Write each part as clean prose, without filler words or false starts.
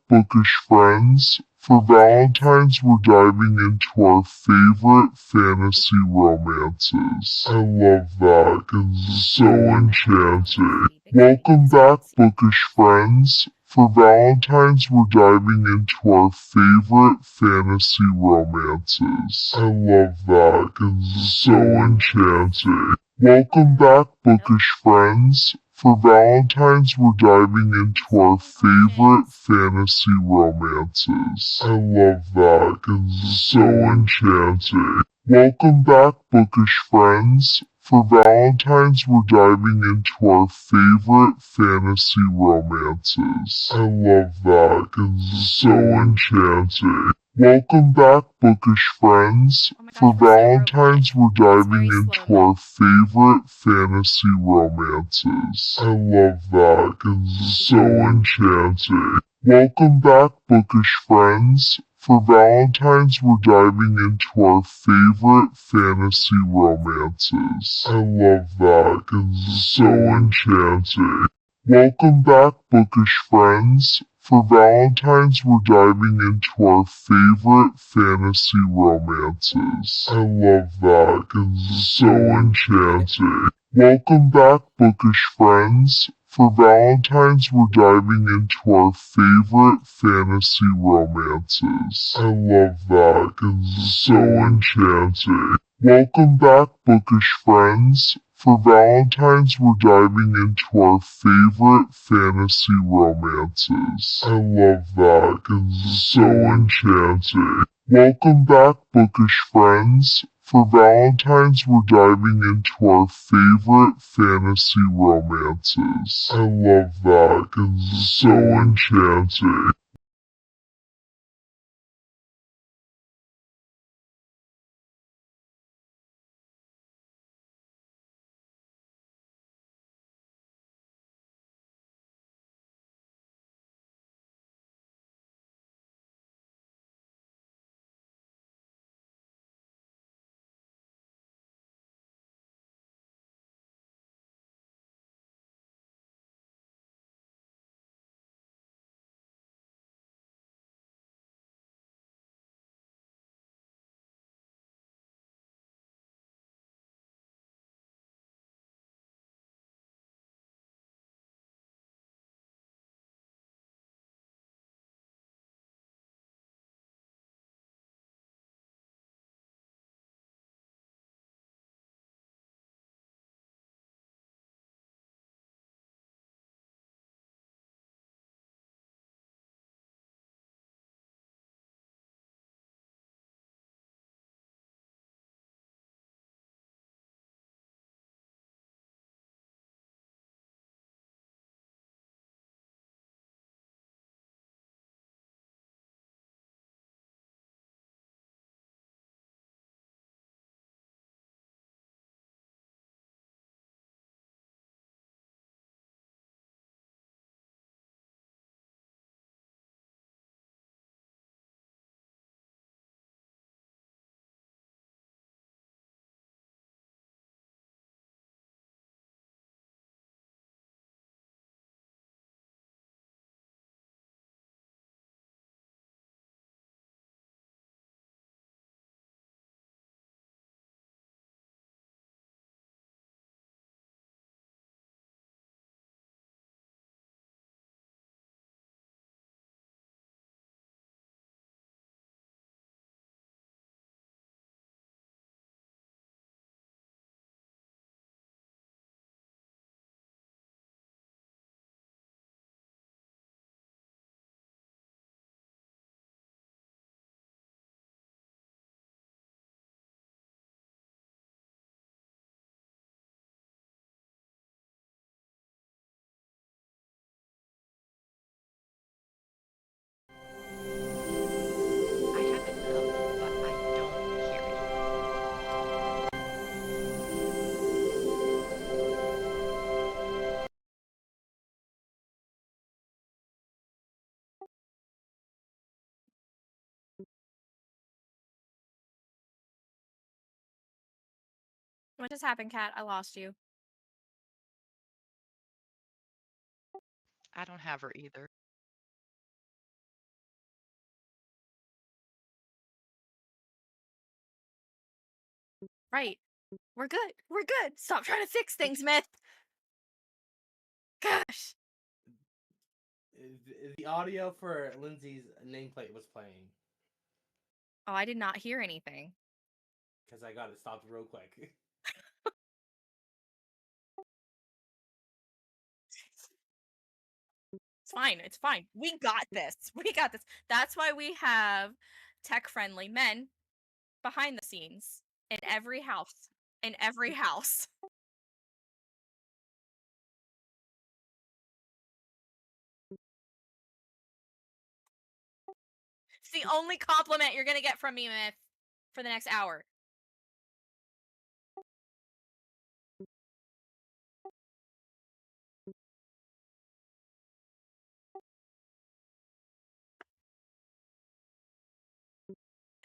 bookish friends. For Valentine's, we're diving into our favorite fantasy romances. I love that because it's so enchanting. Welcome back, bookish friends. For Valentine's, we're diving into our favorite fantasy romances. I love that because it's so enchanting. Welcome back, bookish friends. For Valentine's, we're diving into our favorite fantasy romances. I love that because it's so enchanting. Welcome back, bookish friends. For Valentine's, we're diving into our favorite fantasy romances. I love that because it's so enchanting. Welcome back, bookish friends. For Valentine's, we're diving into our favorite fantasy romances. I love that because it's so enchanting. Welcome back, bookish friends. For Valentine's, we're diving into our favorite fantasy romances. I love that because it's so enchanting. Welcome back, bookish friends. For Valentine's, we're diving into our favorite fantasy romances. I love that because it's so enchanting. Welcome back, bookish friends. For Valentine's, we're diving into our favorite fantasy romances. I love that because it's so enchanting. Welcome back, bookish friends. For Valentine's, we're diving into our favorite fantasy romances. I love that because it's so enchanting. Welcome back, bookish friends. For Valentine's, we're diving into our favorite fantasy romances. I love that because it's so enchanting. What just happened, Kat? I lost you. I don't have her either. Right. We're good. We're good. Stop trying to fix things, Myth. Gosh. The audio for Lindsay's nameplate was playing. Oh, I did not hear anything. Because I got it stopped real quick. It's fine. It's fine. We got this. We got this. That's why we have tech-friendly men behind the scenes in every house. In every house. It's the only compliment you're gonna get from me, Myth, for the next hour.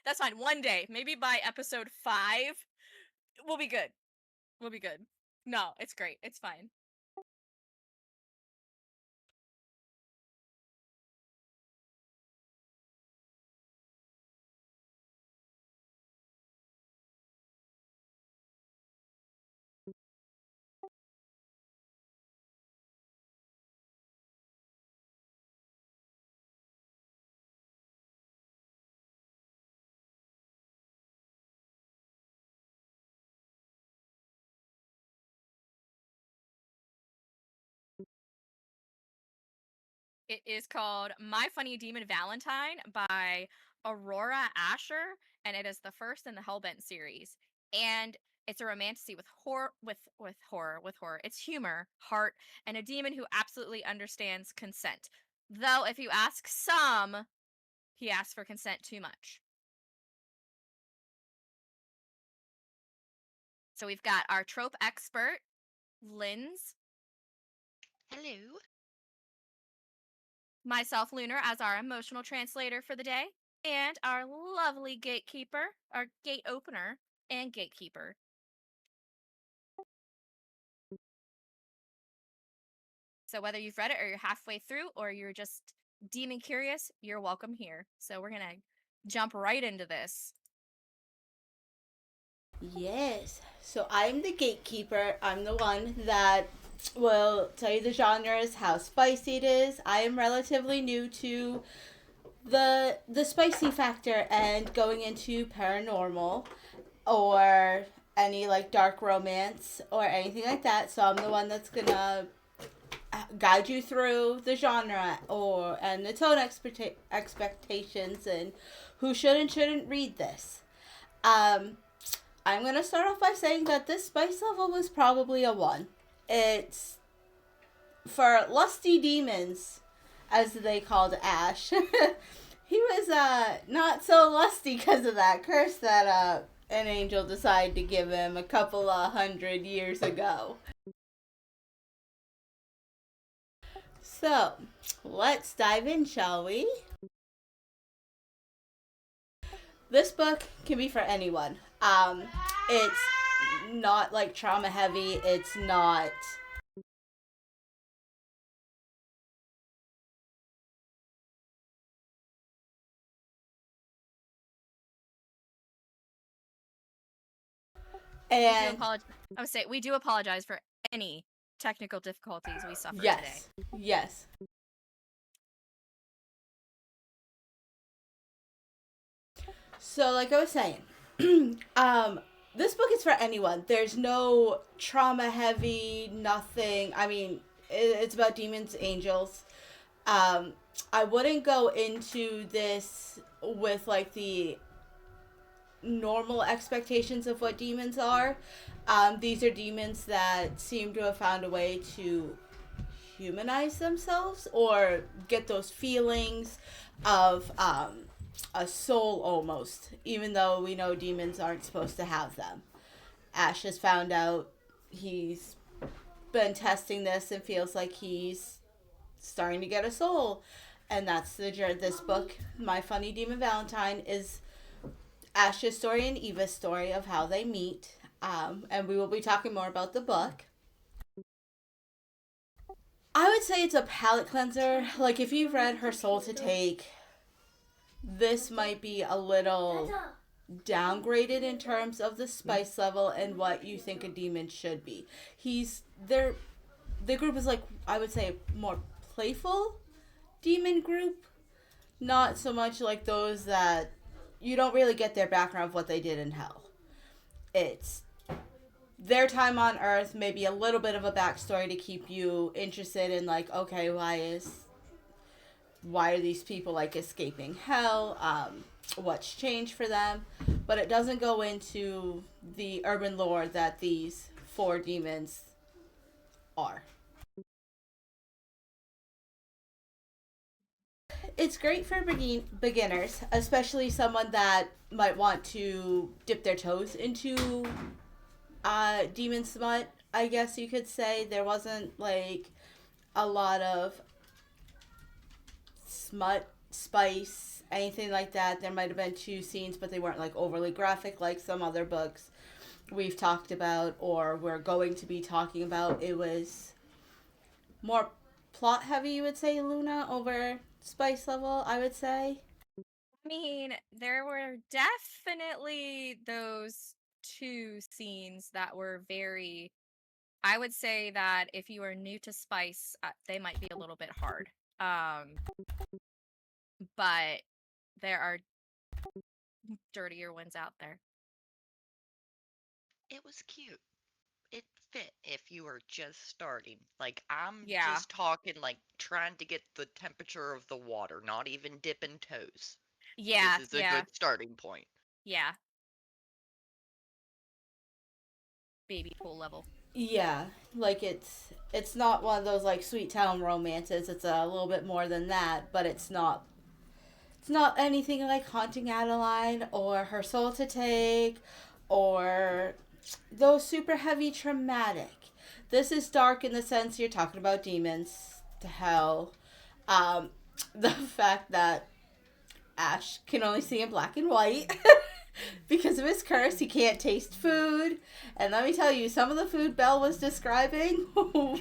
That's fine. One day, maybe by episode 5, we'll be good. We'll be good. No, it's great. It's fine. It is called My Funny Demon Valentine by Aurora Ascher, and it is the first in the Hellbent series. And it's a romantasy with horror. It's humor, heart, and a demon who absolutely understands consent. Though, if you ask some, he asks for consent too much. So we've got our trope expert, Linz. Hello. Myself, Lunar, as our emotional translator for the day, and our lovely gatekeeper, our gate opener, and gatekeeper. So whether you've read it or you're halfway through or you're just demon curious, you're welcome here. So we're going to jump right into this. Yes. So I'm the gatekeeper. I'm the one that will tell you the genres, how spicy it is. I am relatively new to the spicy factor and going into paranormal or any like dark romance or anything like that. So I'm the one that's gonna guide you through the genre and the tone expectations and who should and shouldn't read this. I'm going to start off by saying that this spice level was probably a 1. It's for lusty demons, as they called Ash. He was not so lusty because of that curse that an angel decided to give him a couple of 100 years ago. So, let's dive in, shall we? This book can be for anyone. It's not like trauma heavy. It's not. And I would say we do apologize for any technical difficulties we suffered yes, today. Yes. So, like I was saying, this book is for anyone. There's no trauma heavy, nothing. I mean, it's about demons, angels. I wouldn't go into this with like the normal expectations of what demons are. These are demons that seem to have found a way to humanize themselves or get those feelings of a soul almost, even though we know demons aren't supposed to have them. Ash has found out, he's been testing this and feels like he's starting to get a soul. And that's this book, My Funny Demon Valentine, is Ash's story and Eva's story of how they meet. And we will be talking more about the book. I would say it's a palate cleanser. Like, if you've read Her Soul to Take, this might be a little downgraded in terms of the spice level and what you think a demon should be. The group is like, I would say, more playful demon group, not so much like those that you don't really get their background of what they did in hell. It's their time on Earth, maybe a little bit of a backstory to keep you interested in, like, okay, why are these people like escaping hell? What's changed for them? But it doesn't go into the urban lore that these 4 demons are. It's great for beginners, especially someone that might want to dip their toes into demon smut, I guess you could say. There wasn't like a lot of smut, spice, anything like that. There might have been 2 scenes, but they weren't like overly graphic like some other books we've talked about or we're going to be talking about. It was more plot heavy, you would say, Luna, over spice level, I would say. I mean, there were definitely those 2 scenes that were very. I would say that if you are new to spice, they might be a little bit hard. But there are dirtier ones out there. It was cute. It fit if you were just starting. Like, I'm Yeah. just talking, like, trying to get the temperature of the water, not even dipping toes. Yeah, This is a good starting point. Yeah. Baby pool level. Yeah, like it's not one of those like sweet town romances. It's a little bit more than that, but it's not anything like Haunting Adeline or Her Soul to Take or those super heavy traumatic. This is dark in the sense you're talking about demons to hell. The fact that Ash can only see in black and white. Because of his curse, he can't taste food. And let me tell you, some of the food Belle was describing...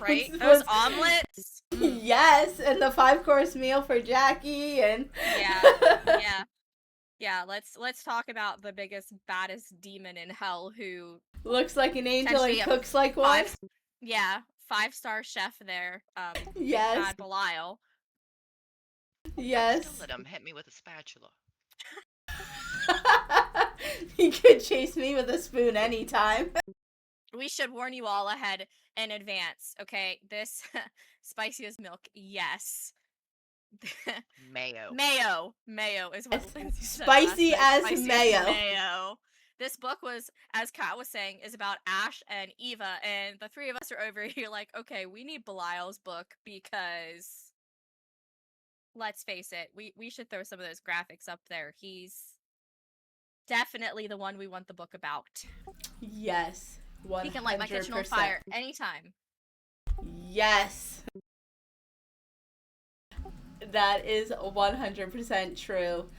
Right? Those omelets? Yes, and the 5-course meal for Jackie, and... Yeah, let's talk about the biggest, baddest demon in hell who... looks like an angel and cooks like one. 5-star chef there. Yes. Bad Belial. Yes. Still let him hit me with a spatula. He could chase me with a spoon anytime. We should warn you all ahead in advance, okay? This spicy as milk, yes. Mayo. Mayo is what Lindsay said. Spicy as mayo. Mayo. This book was, as Kat was saying, is about Ash and Eva, and the 3 of us are over here like, okay, we need Belial's book because, let's face it, we should throw some of those graphics up there. He's definitely the one we want the book about. Yes, 100%. He can light my kitchen on fire anytime. Yes. That is 100% true.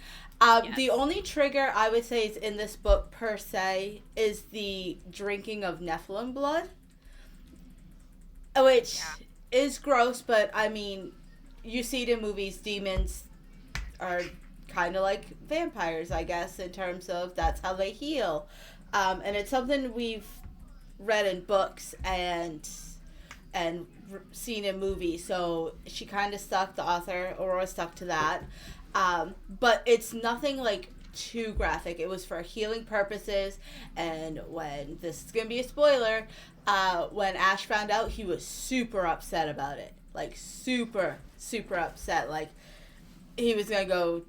Yes. The only trigger I would say is in this book per se is the drinking of Nephilim blood, which is gross, but I mean, you see it in movies. Demons are kind of like vampires, I guess, in terms of that's how they heal. And it's something we've read in books and seen in movies. So she kind of stuck, the author, Aurora, stuck to that. But it's nothing like too graphic. It was for healing purposes. And when, this is going to be a spoiler, when Ash found out, he was super upset about it. Like, super, super upset. Like, he was going to go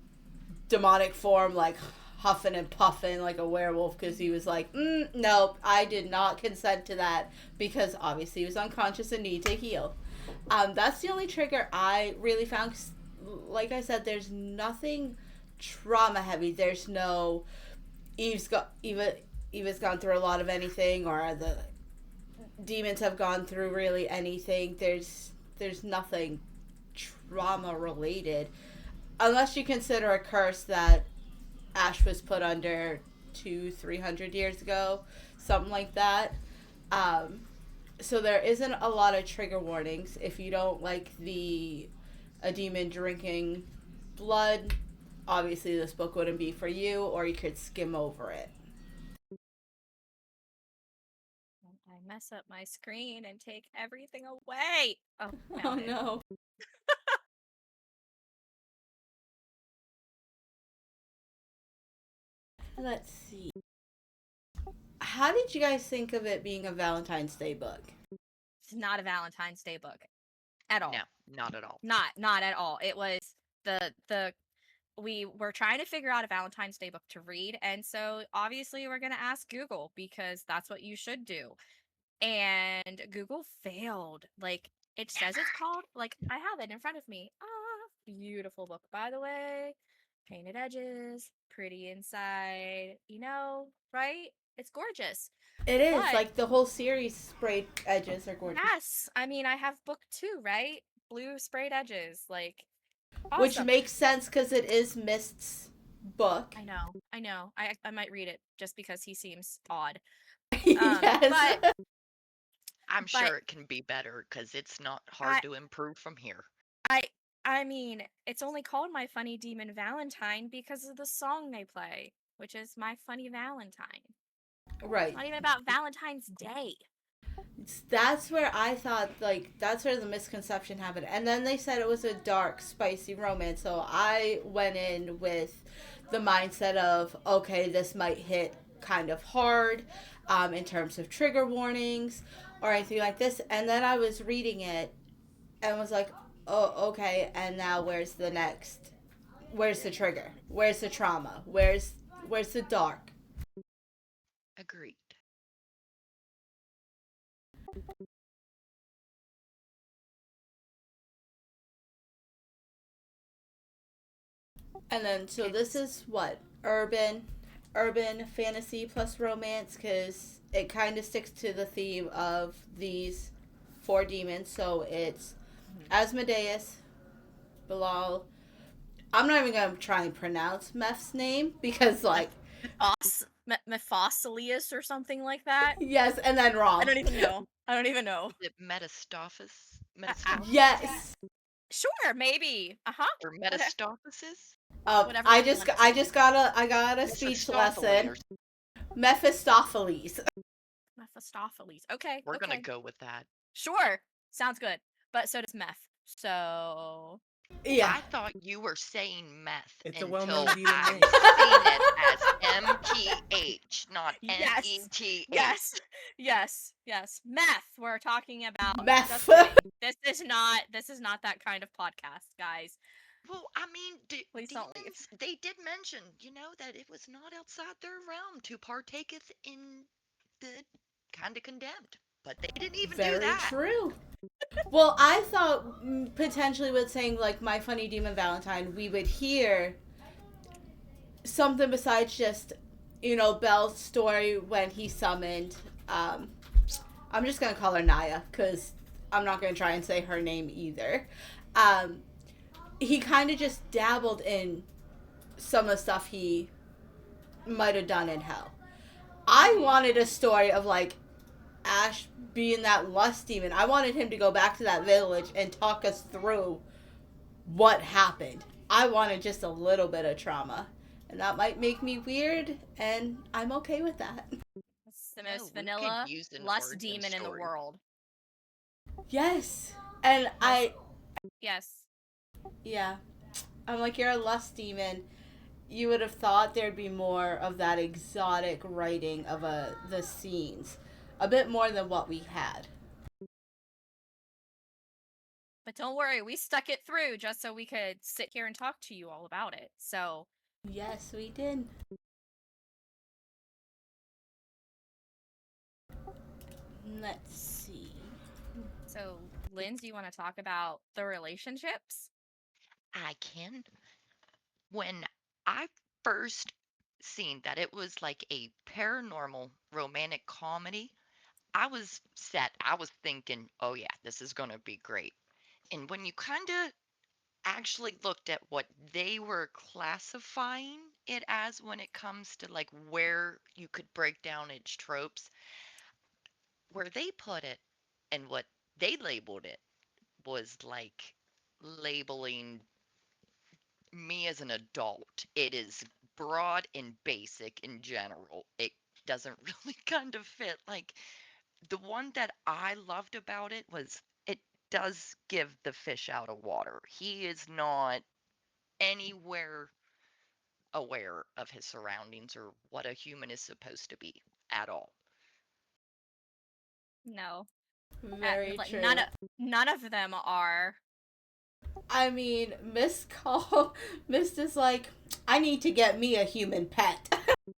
demonic form, like huffing and puffing like a werewolf, because he was like, nope, I did not consent to that, because obviously he was unconscious and needed to heal. That's the only trigger I really found. Like I said, there's nothing trauma heavy. There's no Eva's gone through a lot of anything, or the demons have gone through really anything. There's nothing trauma related, unless you consider a curse that Ash was put under 200-300 years ago, something like that. So there isn't a lot of trigger warnings. If you don't like a demon drinking blood, obviously this book wouldn't be for you, or you could skim over it. I mess up my screen and take everything away. Oh, Oh found it. no. Let's see. How did you guys think of it being a Valentine's Day book? It's not a Valentine's Day book at all. No, not at all. Not at all. It was the we were trying to figure out a Valentine's Day book to read, and so obviously we're gonna ask Google because that's what you should do. And Google failed. Like, it says it's called, like, I have it in front of me. Ah, beautiful book, by the way. Painted edges, pretty inside, right? It's gorgeous. It is. But Like, the whole series sprayed edges are gorgeous. yes, I mean, I have book 2, right? Blue sprayed edges, like, awesome. Which makes sense because it is Mist's book. I know. I might read it just because he seems odd. Yes. But I'm sure it can be better because it's not hard to improve from here. I mean, it's only called My Funny Demon Valentine because of the song they play, which is My Funny Valentine. Right. It's not even about Valentine's Day. That's where I thought, like, that's where the misconception happened. And then they said it was a dark, spicy romance. So I went in with the mindset of, okay, this might hit kind of hard in terms of trigger warnings or anything like this. And then I was reading it and was like, oh, okay, and now where's the next? Where's the trigger? Where's the trauma? Where's the dark? Agreed. And then, so this is what? Urban fantasy plus romance, because it kind of sticks to the theme of these 4 demons. So it's Asmodeus, Bilal. I'm not even going to try and pronounce Meph's name because, like... Mephosilius or something like that? Yes, and then wrong. I don't even know. Is it Metastophus? Yes. Sure, maybe. Or Metastophysis? Whatever I you just wanna I got a speech lesson. Mephistopheles. Mephistopheles. Okay. We're gonna go with that. Sure. Sounds good. But so does meth. So Yeah. I thought you were saying meth It's a until well-known I demon name. seen it as M-T-H, not Yes. M-E-T-H. Yes. Meth. We're talking about Meth. Just kidding. This is not that kind of podcast, guys. Well, I mean, Please don't leave. they did mention, that it was not outside their realm to partaketh in the kind of condemned. But they didn't even do that. Very true. Well, I thought potentially with saying, like, My Funny Demon Valentine, we would hear something besides just, Belle's story when he summoned, I'm just going to call her Naya, because I'm not going to try and say her name either. He kind of just dabbled in some of the stuff he might have done in hell. I wanted a story of, like, Ash being that lust demon. I wanted him to go back to that village and talk us through what happened. I wanted just a little bit of trauma. And that might make me weird, and I'm okay with that. It's the most vanilla lust demon in the world. Yes. And Yes. Yeah. I'm like, you're a lust demon. You would have thought there'd be more of that exotic writing of the scenes. A bit more than what we had. But don't worry, we stuck it through just so we could sit here and talk to you all about it. So Yes, we did. Let's see. So, Linz, you want to talk about the relationships? I can. When I first seen that it was like a paranormal romantic comedy, I was set. I was thinking, oh yeah, this is going to be great. And when you kind of actually looked at what they were classifying it as when it comes to like where you could break down its tropes, where they put it and what they labeled it was like labeling me as an adult, it is broad and basic in general. It doesn't really kind of fit. Like, the one that I loved about it was it does give the fish out of water. He is not anywhere aware of his surroundings or what a human is supposed to be at all. No. Very Like, true. none of them are. I mean, Mist is like, I need to get me a human pet.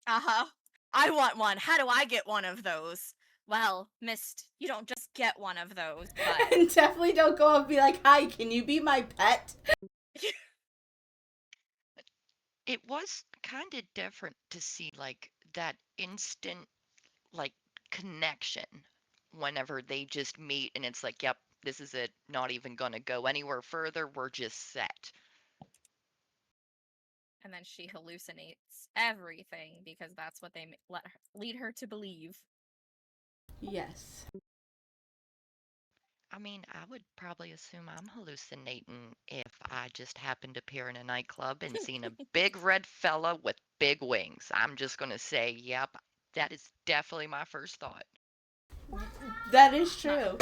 Uh-huh. I want one. How do I get one of those? Well, Mist, you don't just get one of those, but And definitely don't go up and be like, hi, can you be my pet? It was kind of different to see like that instant like connection whenever they just meet and it's like, yep, this is it. Not even going to go anywhere further. We're just set. and then she hallucinates everything because that's what they lead her to believe. Yes. I mean, I would probably assume I'm hallucinating if I just happened to appear in a nightclub and seen a big red fella with big wings. I'm just going to say, yep, that is definitely my first thought. That is true.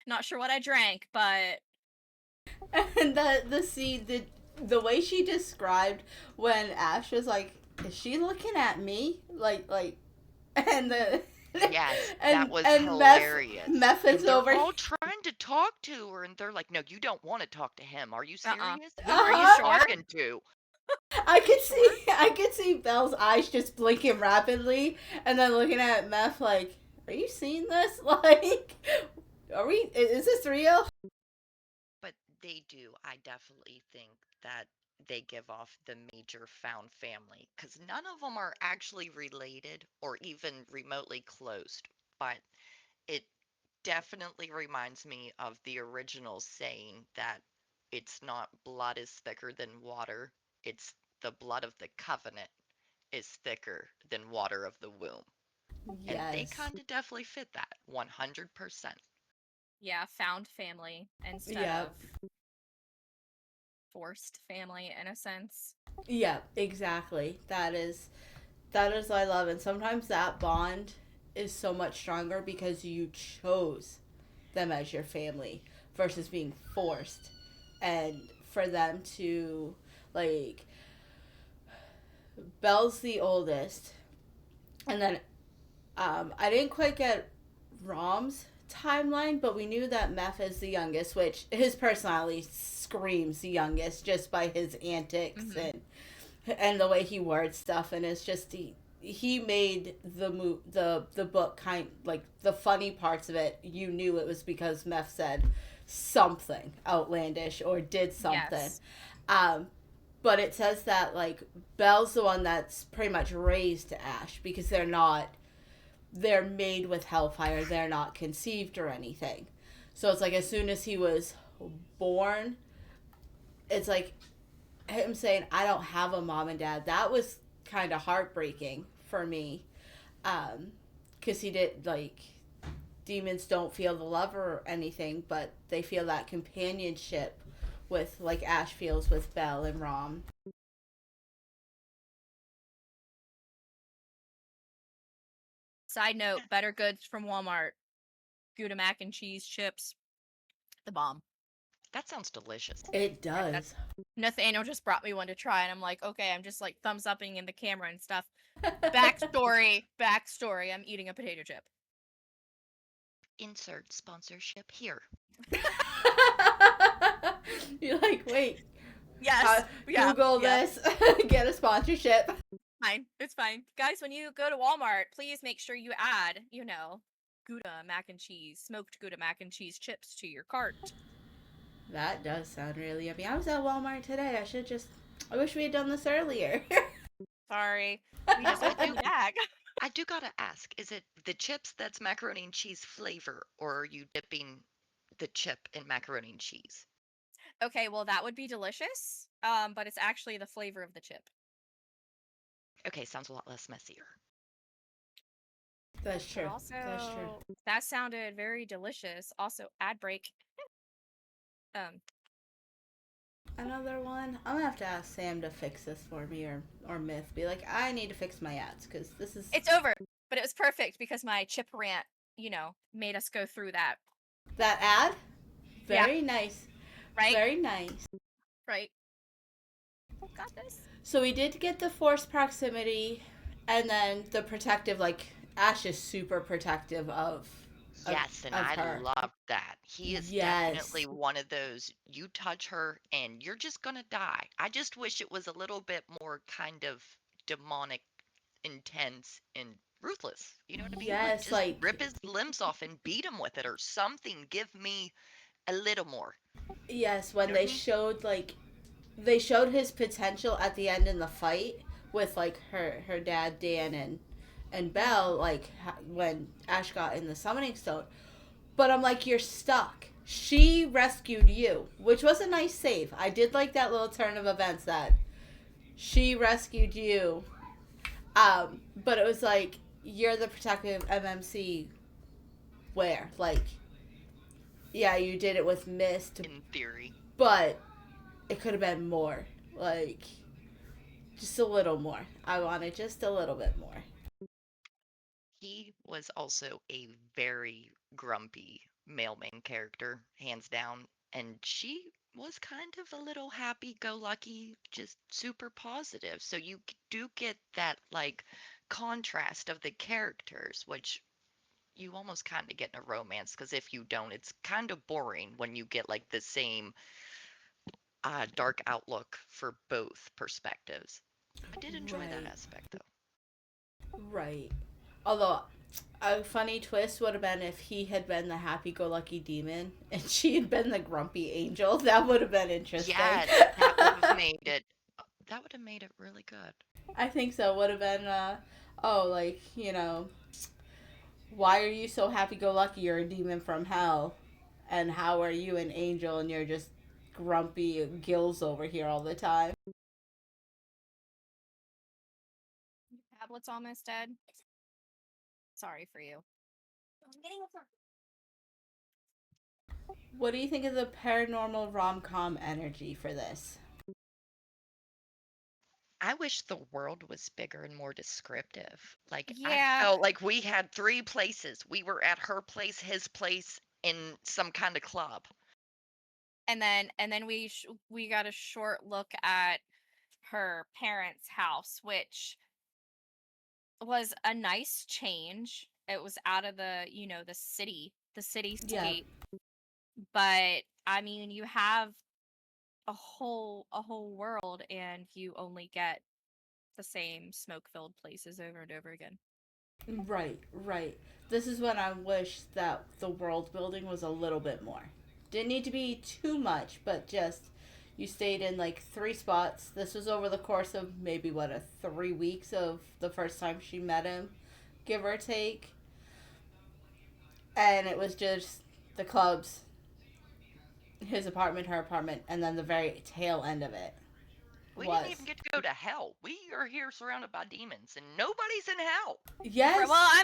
Not sure what I drank, but And the way she described when Ash was like, is she looking at me? And the Yes, and that was Meph hilarious. And is they're over. all trying to talk to her, and they're like, "No, you don't want to talk to him. Are you serious? Who are you Uh-huh. talking to?" I could see Belle's eyes just blinking rapidly, and then looking at Meph like, are you seeing this? Like, are we? Is this real? But they do. I definitely think that they give off the major found family because none of them are actually related or even remotely close. But it definitely reminds me of the original saying that it's not blood is thicker than water, it's the blood of the covenant is thicker than water of the womb. And they Yes. kind of definitely fit that 100%. yeah, found family instead Yep. of forced family in a sense. Yeah, exactly. That is what I love, and sometimes that bond is so much stronger because you chose them as your family versus being forced, and for them to like Belle's the oldest, and then I didn't quite get Rom's timeline, but we knew that Meph is the youngest, which his personality screams the youngest just by his antics and the way he words stuff, and it's just he made the book kind like the funny parts of it. You knew it was because Meph said something outlandish or did something. Yes. But it says that like Belle's the one that's pretty much raised Ash because they're made with hellfire. They're not conceived or anything. So it's like as soon as he was born, it's like him saying, I don't have a mom and dad. That was kind of heartbreaking for me. Because he did, like, demons don't feel the love or anything, but they feel that companionship with, like, Ash feels with Belle and Rom. Side note, better goods from Walmart. Gouda mac and cheese chips. The bomb. That sounds delicious. It does. Nathaniel just brought me one to try, and I'm like, okay, I'm just like thumbs upping in the camera and stuff. Backstory. I'm eating a potato chip. Insert sponsorship here. You're like, wait, Yes. Yeah. Google yeah. this, get a sponsorship. Fine. It's fine. Guys, when you go to Walmart, please make sure you add, Gouda mac and cheese, smoked Gouda mac and cheese chips to your cart. That does sound really yummy. I was at Walmart today. I wish we had done this earlier. Sorry. We just opened the bag. I do gotta ask, is it the chips that's macaroni and cheese flavor, or are you dipping the chip in macaroni and cheese? Okay, well, that would be delicious, but it's actually the flavor of the chip. Okay, sounds a lot less messier. That's true. But also, That's true. that sounded very delicious. Also, ad break. Another one. I'm gonna have to ask Sam to fix this for me, or Myth. Be like, I need to fix my ads because this is It's over, but it was perfect because my chip rant, made us go through that. that ad. Yeah. Very nice. Right? Very nice. Right. Got this. So we did get the forced proximity, and then the protective. Like Ash is super protective of Yes, and I her. love that. He is Yes. definitely one of those, you touch her and you're just gonna die. I just wish it was a little bit more kind of demonic, intense, and ruthless. You know what I mean? Like, Yes, just like rip his limbs off and beat him with it or something. Give me a little more. yes, You when know what I they mean? showed his potential at the end in the fight with like her dad Dan and Belle, like when Ash got in the summoning stone. But I'm like, you're stuck. She rescued you, which was a nice save. I did like that little turn of events that she rescued you. But it was like, you're the protective MMC. Where, like, yeah, you did it with Mist, In theory. but it could have been more. Like, just a little more. I wanted just a little bit more. He was also a very grumpy mailman character, hands down, and she was kind of a little happy-go-lucky, just super positive. So you do get that like contrast of the characters, which you almost kind of get in a romance, because if you don't, it's kind of boring when you get like the same dark outlook for both perspectives. I did enjoy that Right. aspect though. Right. Although, a funny twist would have been if he had been the happy-go-lucky demon and she had been the grumpy angel. That would have been interesting. Yes, that would have made it. That would have made it really good. I think so. Would have been, oh, like, why are you so happy-go-lucky? You're a demon from hell. And how are you an angel and you're just grumpy gills over here all the time? Tablet's almost dead. Sorry for you. What do you think of the paranormal rom-com energy for this? I wish the world was bigger and more descriptive. Like, I Yeah, felt like we had three places. We were at her place, his place, in some kind of club. and then we got a short look at her parents' house, which was a nice change. It was out of the Yeah. cityscape. But I mean, you have a whole world and you only get the same smoke-filled places over and over again. Right, right. This is when I wish that the world building was a little bit more. Didn't need to be too much, but just you stayed in like three spots. This was over the course of maybe what, a 3 weeks of the first time she met him, give or take. And it was just the clubs, his apartment, her apartment, and then the very tail end of it We didn't was even get to go to hell. We are here surrounded by demons, and nobody's in hell. yes. Well, I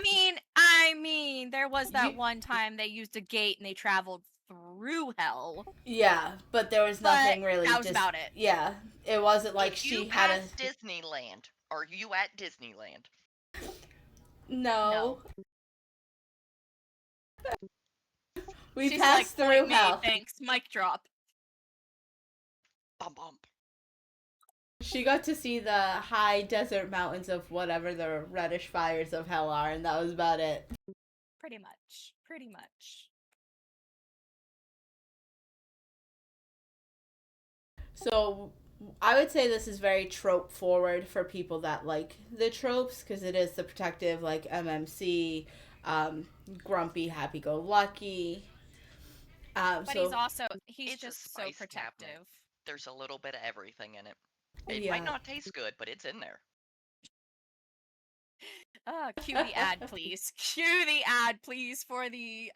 mean, there was that You, one time they used a gate and they traveled through hell, yeah, but there was but nothing really. that was about it. Yeah, it wasn't like If you she had a pass Disneyland, are you at Disneyland? no. No. We She's like, passed point through me, hell. thanks, mic drop. Bum bum. She got to see the high desert mountains of whatever the reddish fires of hell are, and that was about it. Pretty much. Pretty much. So I would say this is very trope forward for people that like the tropes because it is the protective like MMC, grumpy, happy go lucky. But So he's It's a just so spice cabinet. protective. There's a little bit of everything in it. It might yeah. not taste good, but it's in there. Cue the ad, please. Cue the ad, please, for the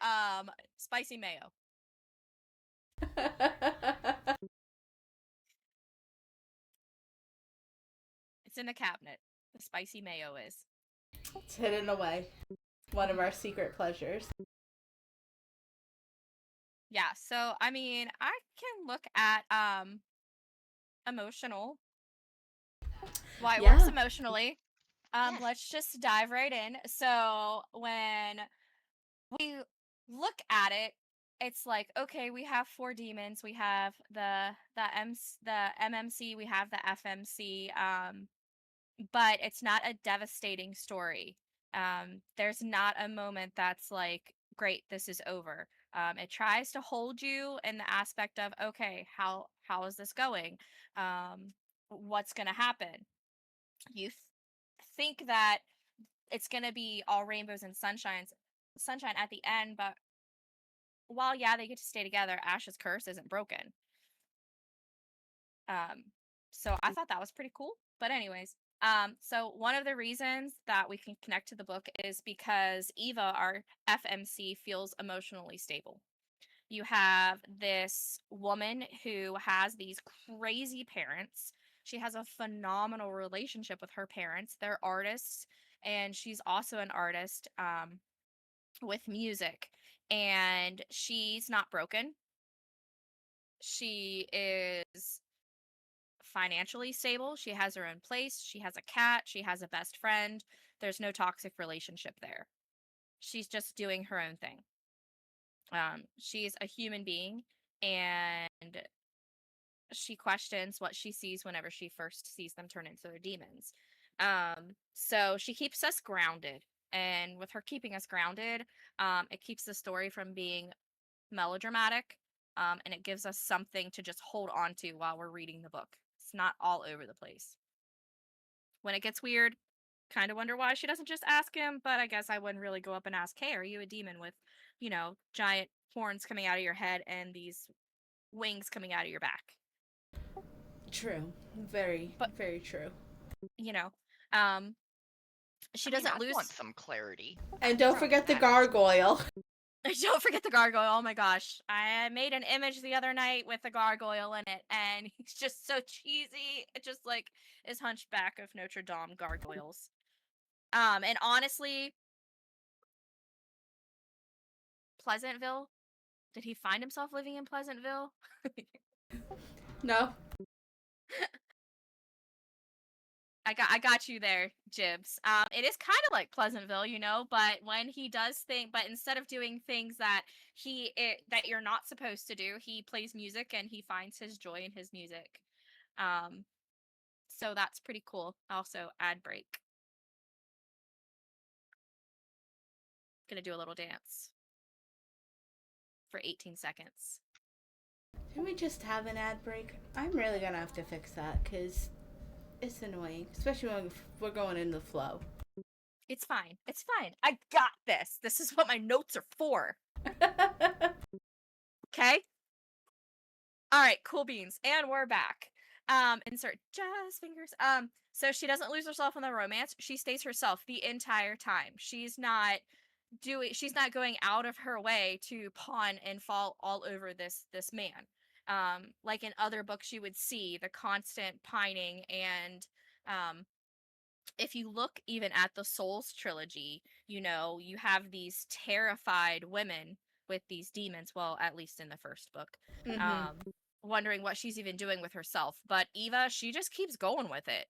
spicy mayo. It's in the cabinet. The spicy mayo is. It's hidden away. One of our secret pleasures. Yeah, so I mean, I can look at emotional. Why it works Yeah. emotionally. Yes. Let's just dive right in. So when we look at it, it's like, okay, we have 4 demons. We have the MMC, we have the FMC, but it's not a devastating story. There's not a moment that's like, great, this is over. It tries to hold you in the aspect of, okay, how is this going? What's gonna happen? You think that it's gonna be all rainbows and sunshine at the end, but while yeah, they get to stay together, Ash's curse isn't broken. Um, so I thought that was pretty cool. But anyways, so one of the reasons that we can connect to the book is because Eva, our FMC, feels emotionally stable. You have this woman who has these crazy parents. She has a phenomenal relationship with her parents. They're artists, and she's also an artist with music. And she's not broken. She is financially stable. She has her own place. She has a cat. She has a best friend. There's no toxic relationship there. She's just doing her own thing. She's a human being, and she questions what she sees whenever she first sees them turn into their demons. So she keeps us grounded. And with her keeping us grounded, it keeps the story from being melodramatic, and it gives us something to just hold on to while we're reading the book. It's not all over the place. When it gets weird, kind of wonder why she doesn't just ask him, but I guess I wouldn't really go up and ask, hey, are you a demon with, giant horns coming out of your head and these wings coming out of your back? True. Very, But, very true. um, she I mean, doesn't I lose. want some clarity. And don't from forget the Ash. gargoyle. Don't forget the gargoyle. Oh my gosh. I made an image the other night with the gargoyle in it, and he's just so cheesy. It just like is Hunchback of Notre Dame gargoyles. And honestly, Pleasantville? Did he find himself living in Pleasantville? No. I got you there, Jibs. It is kind of like Pleasantville, but when he does but instead of doing things that that you're not supposed to do, he plays music and he finds his joy in his music. Um, so that's pretty cool. Also, ad break. Gonna do a little dance for 18 seconds. Can we just have an ad break? I'm really gonna have to fix that because it's annoying, especially when we're going in the flow. It's fine. It's fine. I got this. This is what my notes are for. Okay? All right, cool beans. And we're back. Insert jazz fingers. So she doesn't lose herself in the romance. She stays herself the entire time. She's not going out of her way to pawn and fall all over this man. Like in other books you would see the constant pining, and if you look even at the Souls trilogy, you have these terrified women with these demons, well, at least in the first book, wondering what she's even doing with herself. But Eva, she just keeps going with it.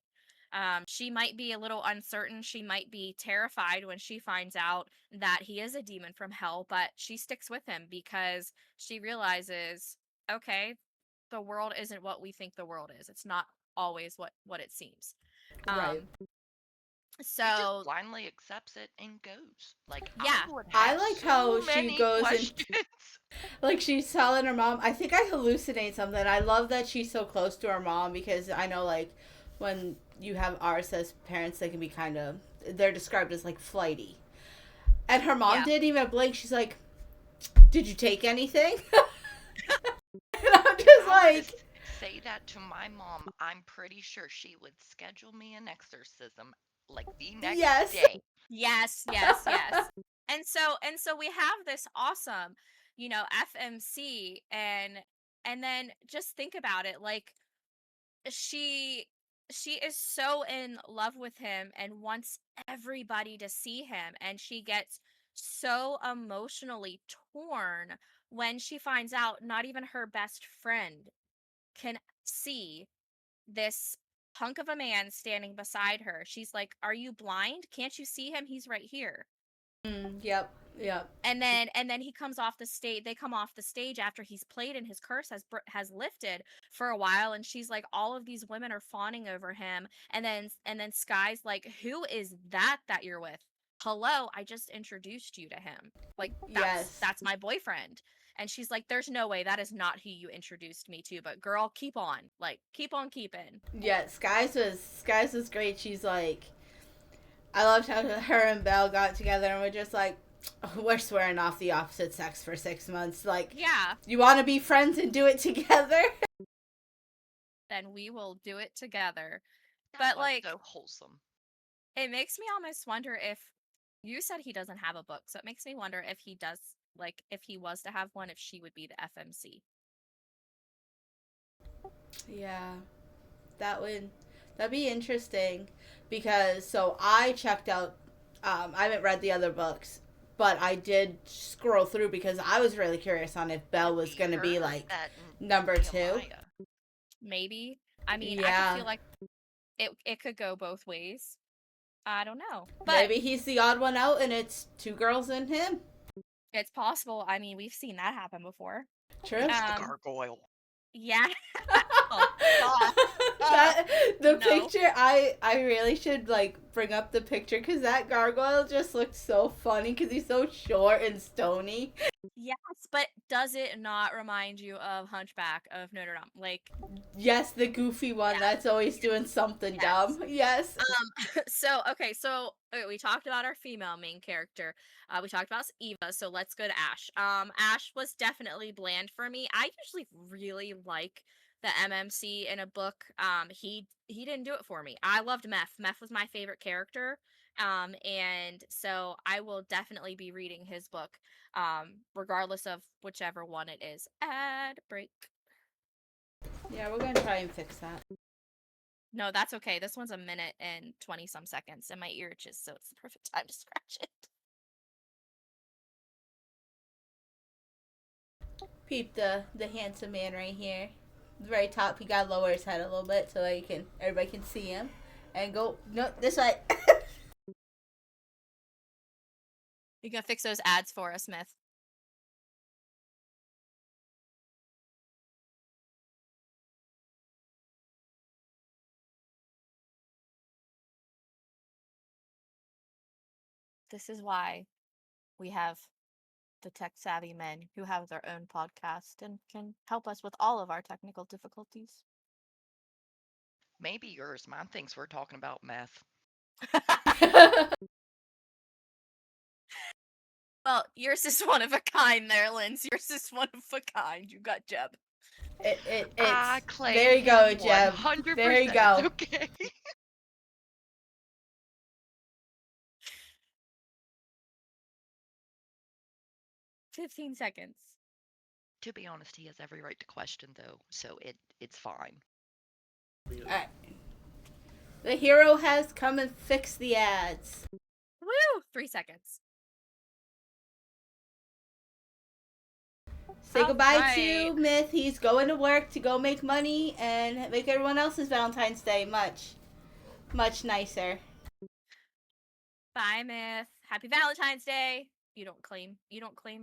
She might be a little uncertain. She might be terrified when she finds out that he is a demon from hell, but she sticks with him because she realizes, okay, the world isn't what we think the world is. It's not always what it seems. Right. She just So blindly accepts it and goes. Like, yeah, I would I have like so how she many goes questions. like she's telling her mom, I think I hallucinate something. I love that she's so close to her mom because I know like when you have ours as parents, they can be they're described as like flighty. And her mom Yeah. didn't even blink. She's like, did you take anything? And I'm just If I were like, to say that to my mom, I'm pretty sure she would schedule me an exorcism like the next yes. day. Yes. And so we have this awesome, FMC, and then just think about it, like she she is so in love with him and wants everybody to see him, and she gets so emotionally torn when she finds out not even her best friend can see this hunk of a man standing beside her. She's like, "Are you blind? Can't you see him? He's right here." Yep. Yep. And then he comes off the stage. They come off the stage after he's played and his curse has lifted for a while. And she's like, all of these women are fawning over him. And then Sky's like, "Who is that you're with? Hello, I just introduced you to him. Like Yes. that's my boyfriend." And she's like, "There's no way. That is not who you introduced me to. But girl, keep on. Like, keep on keeping." Yeah, Skies was great. She's like, I loved how her and Belle got together and we're just like, we're swearing off the opposite sex for 6 months. Like, Yeah. you want to be friends and do it together? Then we will do it together. That But was like, so wholesome. it makes me almost wonder if you said he doesn't have a book, so it makes me wonder if he does, like, if he was to have one, if she would be the FMC. Yeah, that'd be interesting because so I checked out. I haven't read the other books, but I did scroll through because I was really curious on if Belle was going to be Her, like that number 2. Nehemiah. Maybe. I mean, I Yeah. could feel like it could go both ways. I don't know. But Maybe he's the odd one out and it's 2 girls and him. it's possible. I mean, we've seen that happen before. True. It's the gargoyle. Yeah. Oh, The no. picture, I really should like bring up the picture because that gargoyle just looked so funny because he's so short and stony. Yes, but does it not remind you of Hunchback of Notre Dame? Like, Yes, the goofy one Yeah. that's always doing something Yes. dumb. Yes. so we talked about our female main character. We talked about Eva, so let's go to Ash. Ash was definitely bland for me. I usually really like the MMC in a book. He didn't do it for me. I loved Meth. Meth was my favorite character. And so I will definitely be reading his book, regardless of whichever one it is. Ad break. Yeah, we're gonna try and fix that. No, that's okay. This one's a minute and 20 some seconds, and my ear itches, so it's the perfect time to scratch it. Peep the handsome man right here. The very top, he gotta lower his head a little bit so everybody can see him. And go this way. You can fix those ads for us, Smith. This is why we have the tech savvy men who have their own podcast and can help us with all of our technical difficulties. Maybe yours. Mine thinks we're talking about meth. Well, yours is one of a kind there, Linz. Yours is one of a kind. You got Jeb. I claim there you go, him Jeb. 100%. There you go. Okay. 15 seconds. To be honest, he has every right to question, though, so it's fine. Alright. The hero has come and fixed the ads. Woo! 3 seconds. Say goodbye Alright. to Myth. He's going to work to go make money and make everyone else's Valentine's Day much nicer. Bye, Myth. Happy Valentine's Day. You don't claim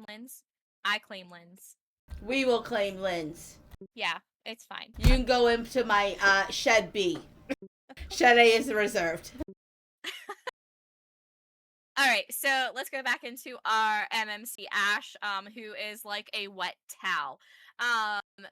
Linz. I claim Linz. We will claim Lynn's. Yeah, it's fine. You can go into my Shed B. Shed A is reserved. All right, so let's go back into our MMC Ash, who is like a wet towel.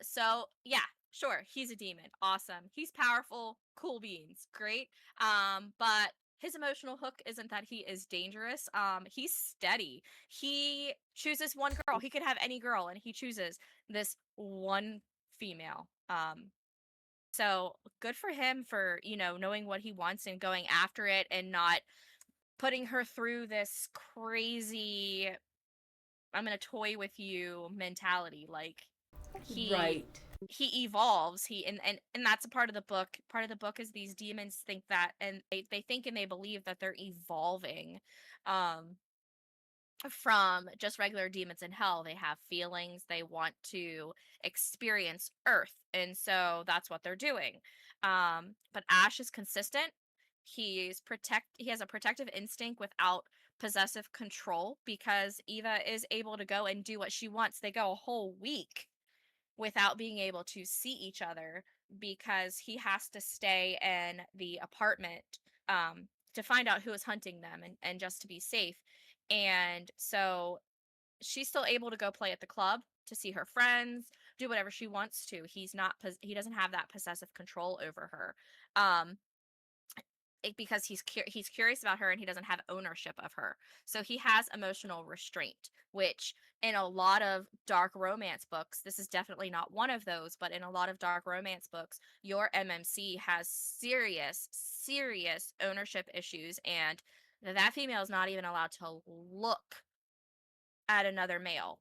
So yeah, sure, he's a demon. Awesome. He's powerful, cool beans. Great. But his emotional hook isn't that he is dangerous. He's steady. He chooses one girl. He could have any girl, and he chooses this one female. So good for him for, knowing what he wants and going after it and not putting her through this crazy I'm gonna toy with you mentality. Like he evolves. And that's a part of the book. Part of the book is these demons think that, and they think and they believe that they're evolving from just regular demons in hell. They have feelings. They want to experience Earth, and so that's what they're doing. But Ash is consistent. He has a protective instinct without possessive control because Eva is able to go and do what she wants. They go a whole week without being able to see each other because he has to stay in the apartment to find out who is hunting them and just to be safe. And so she's still able to go play at the club, to see her friends, do whatever she wants to. He doesn't have that possessive control over her. Um, because he's curious about her and he doesn't have ownership of her. So he has emotional restraint, which in a lot of dark romance books, this is definitely not one of those, but in a lot of dark romance books, your MMC has serious ownership issues, and that female is not even allowed to look at another male.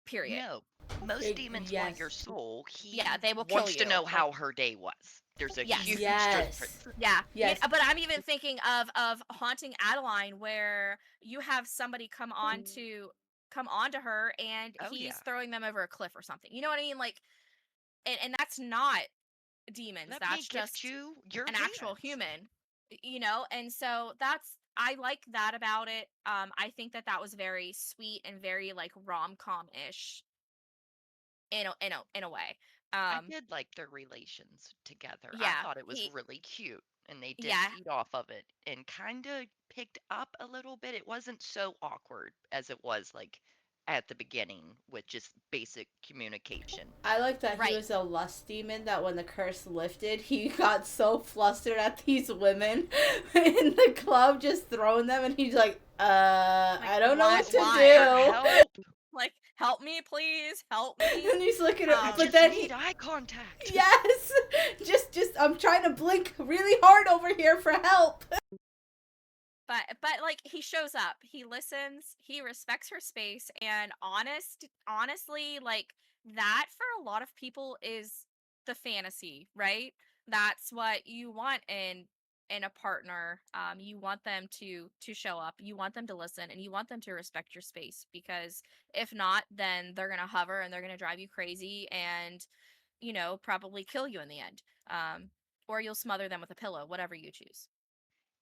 Period. No. Most demons want your soul. He they will kill wants you. to know how her day was. There's a huge difference. Yeah. But I'm even thinking of Haunting Adeline, where you have somebody come onto her and he's throwing them over a cliff or something. You know what I mean? Like, and that's not demons. That's just an actual human. You know, and so I like that about it. I think that was very sweet and very like rom-com-ish in a way. I did like their relations together. Yeah, I thought it was really cute, and they did feed off of it and kind of picked up a little bit. It wasn't so awkward as it was like at the beginning with just basic communication. I like that he was a lust demon, that when the curse lifted, he got so flustered at these women in the club just throwing them, and he's like, I don't know what to do. Help. Like, help me, please, help me. And he's looking at but then he eye contact. Yes. Just I'm trying to blink really hard over here for help. But like, he shows up, he listens, he respects her space, and honestly, like, that for a lot of people is the fantasy, right? That's what you want in a partner. You want them to show up, you want them to listen, and you want them to respect your space, because if not, then they're gonna hover and they're gonna drive you crazy and, you know, probably kill you in the end. Or you'll smother them with a pillow, whatever you choose.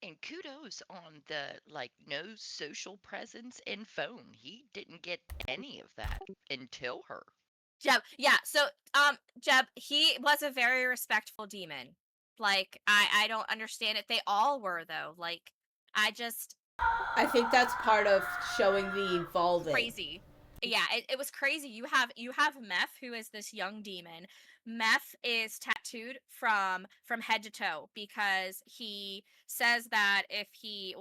And kudos on the like no social presence in phone. He didn't get any of that until her. Jeb, yeah. So, Jeb, he was a very respectful demon. Like, I don't understand it. They all were, though. Like, I think that's part of showing the evolving. Crazy. Yeah, it was crazy. You have Meph, who is this young demon. Meph is tattooed from head to toe because he says that if he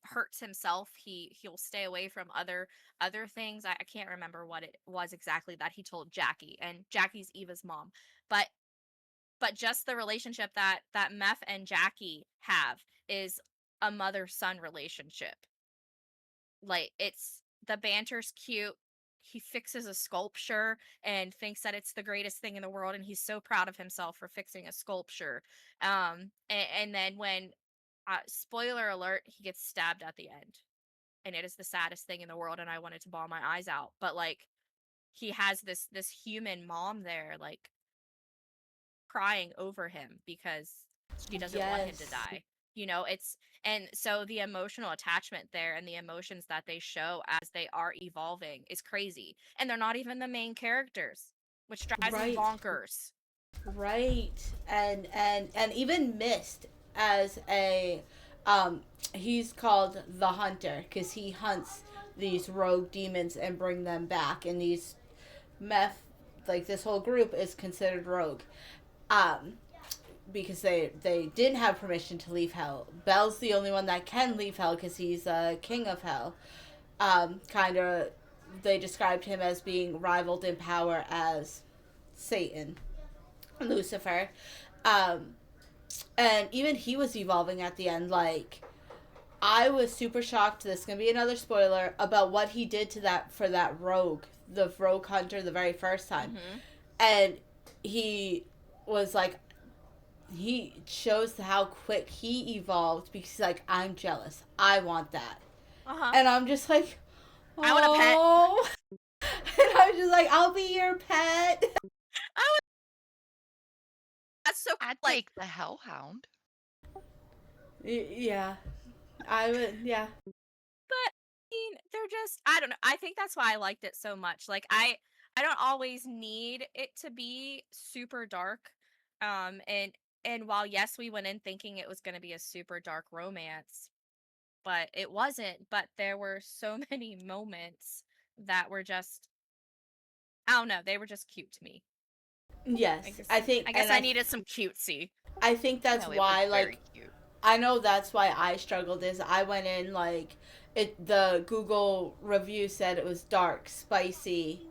hurts himself, he'll stay away from other things. I can't remember what it was exactly that he told Jackie, and Jackie's Eva's mom. But just the relationship that Meph and Jackie have is a mother-son relationship. Like, the banter's cute. He fixes a sculpture and thinks that it's the greatest thing in the world, and he's so proud of himself for fixing a sculpture. And then when, spoiler alert, he gets stabbed at the end, and it is the saddest thing in the world, and I wanted to bawl my eyes out. But like, he has this human mom there, like, crying over him because she doesn't want him to die. You know, and so the emotional attachment there and the emotions that they show as they are evolving is crazy. And they're not even the main characters, which drives me bonkers. Right. And even Mist as a he's called the Hunter because he hunts these rogue demons and bring them back, and these meth, like this whole group is considered rogue. Because they didn't have permission to leave hell. Bel's the only one that can leave hell because he's king of hell. They described him as being rivaled in power as Satan, Lucifer. And even he was evolving at the end. Like, I was super shocked, this is going to be another spoiler, about what he did to the rogue hunter the very first time. Mm-hmm. And he was like, he shows how quick he evolved because he's like, I'm jealous. I want that. And I'm just like, oh. I want a pet. And I was just like, I'll be your pet. so I'd like take the Hellhound. Yeah, I would. Yeah, but I mean, they're just I don't know. I think that's why I liked it so much. Like I don't always need it to be super dark. And while yes, we went in thinking it was going to be a super dark romance, but it wasn't. But there were so many moments that were just I don't know, they were just cute to me. yes, I guess I think, I guess I needed some cutesy. I think that's No, it was why, very like, cute. I know that's why I struggled. Is I went in like the Google review said it was dark, spicy,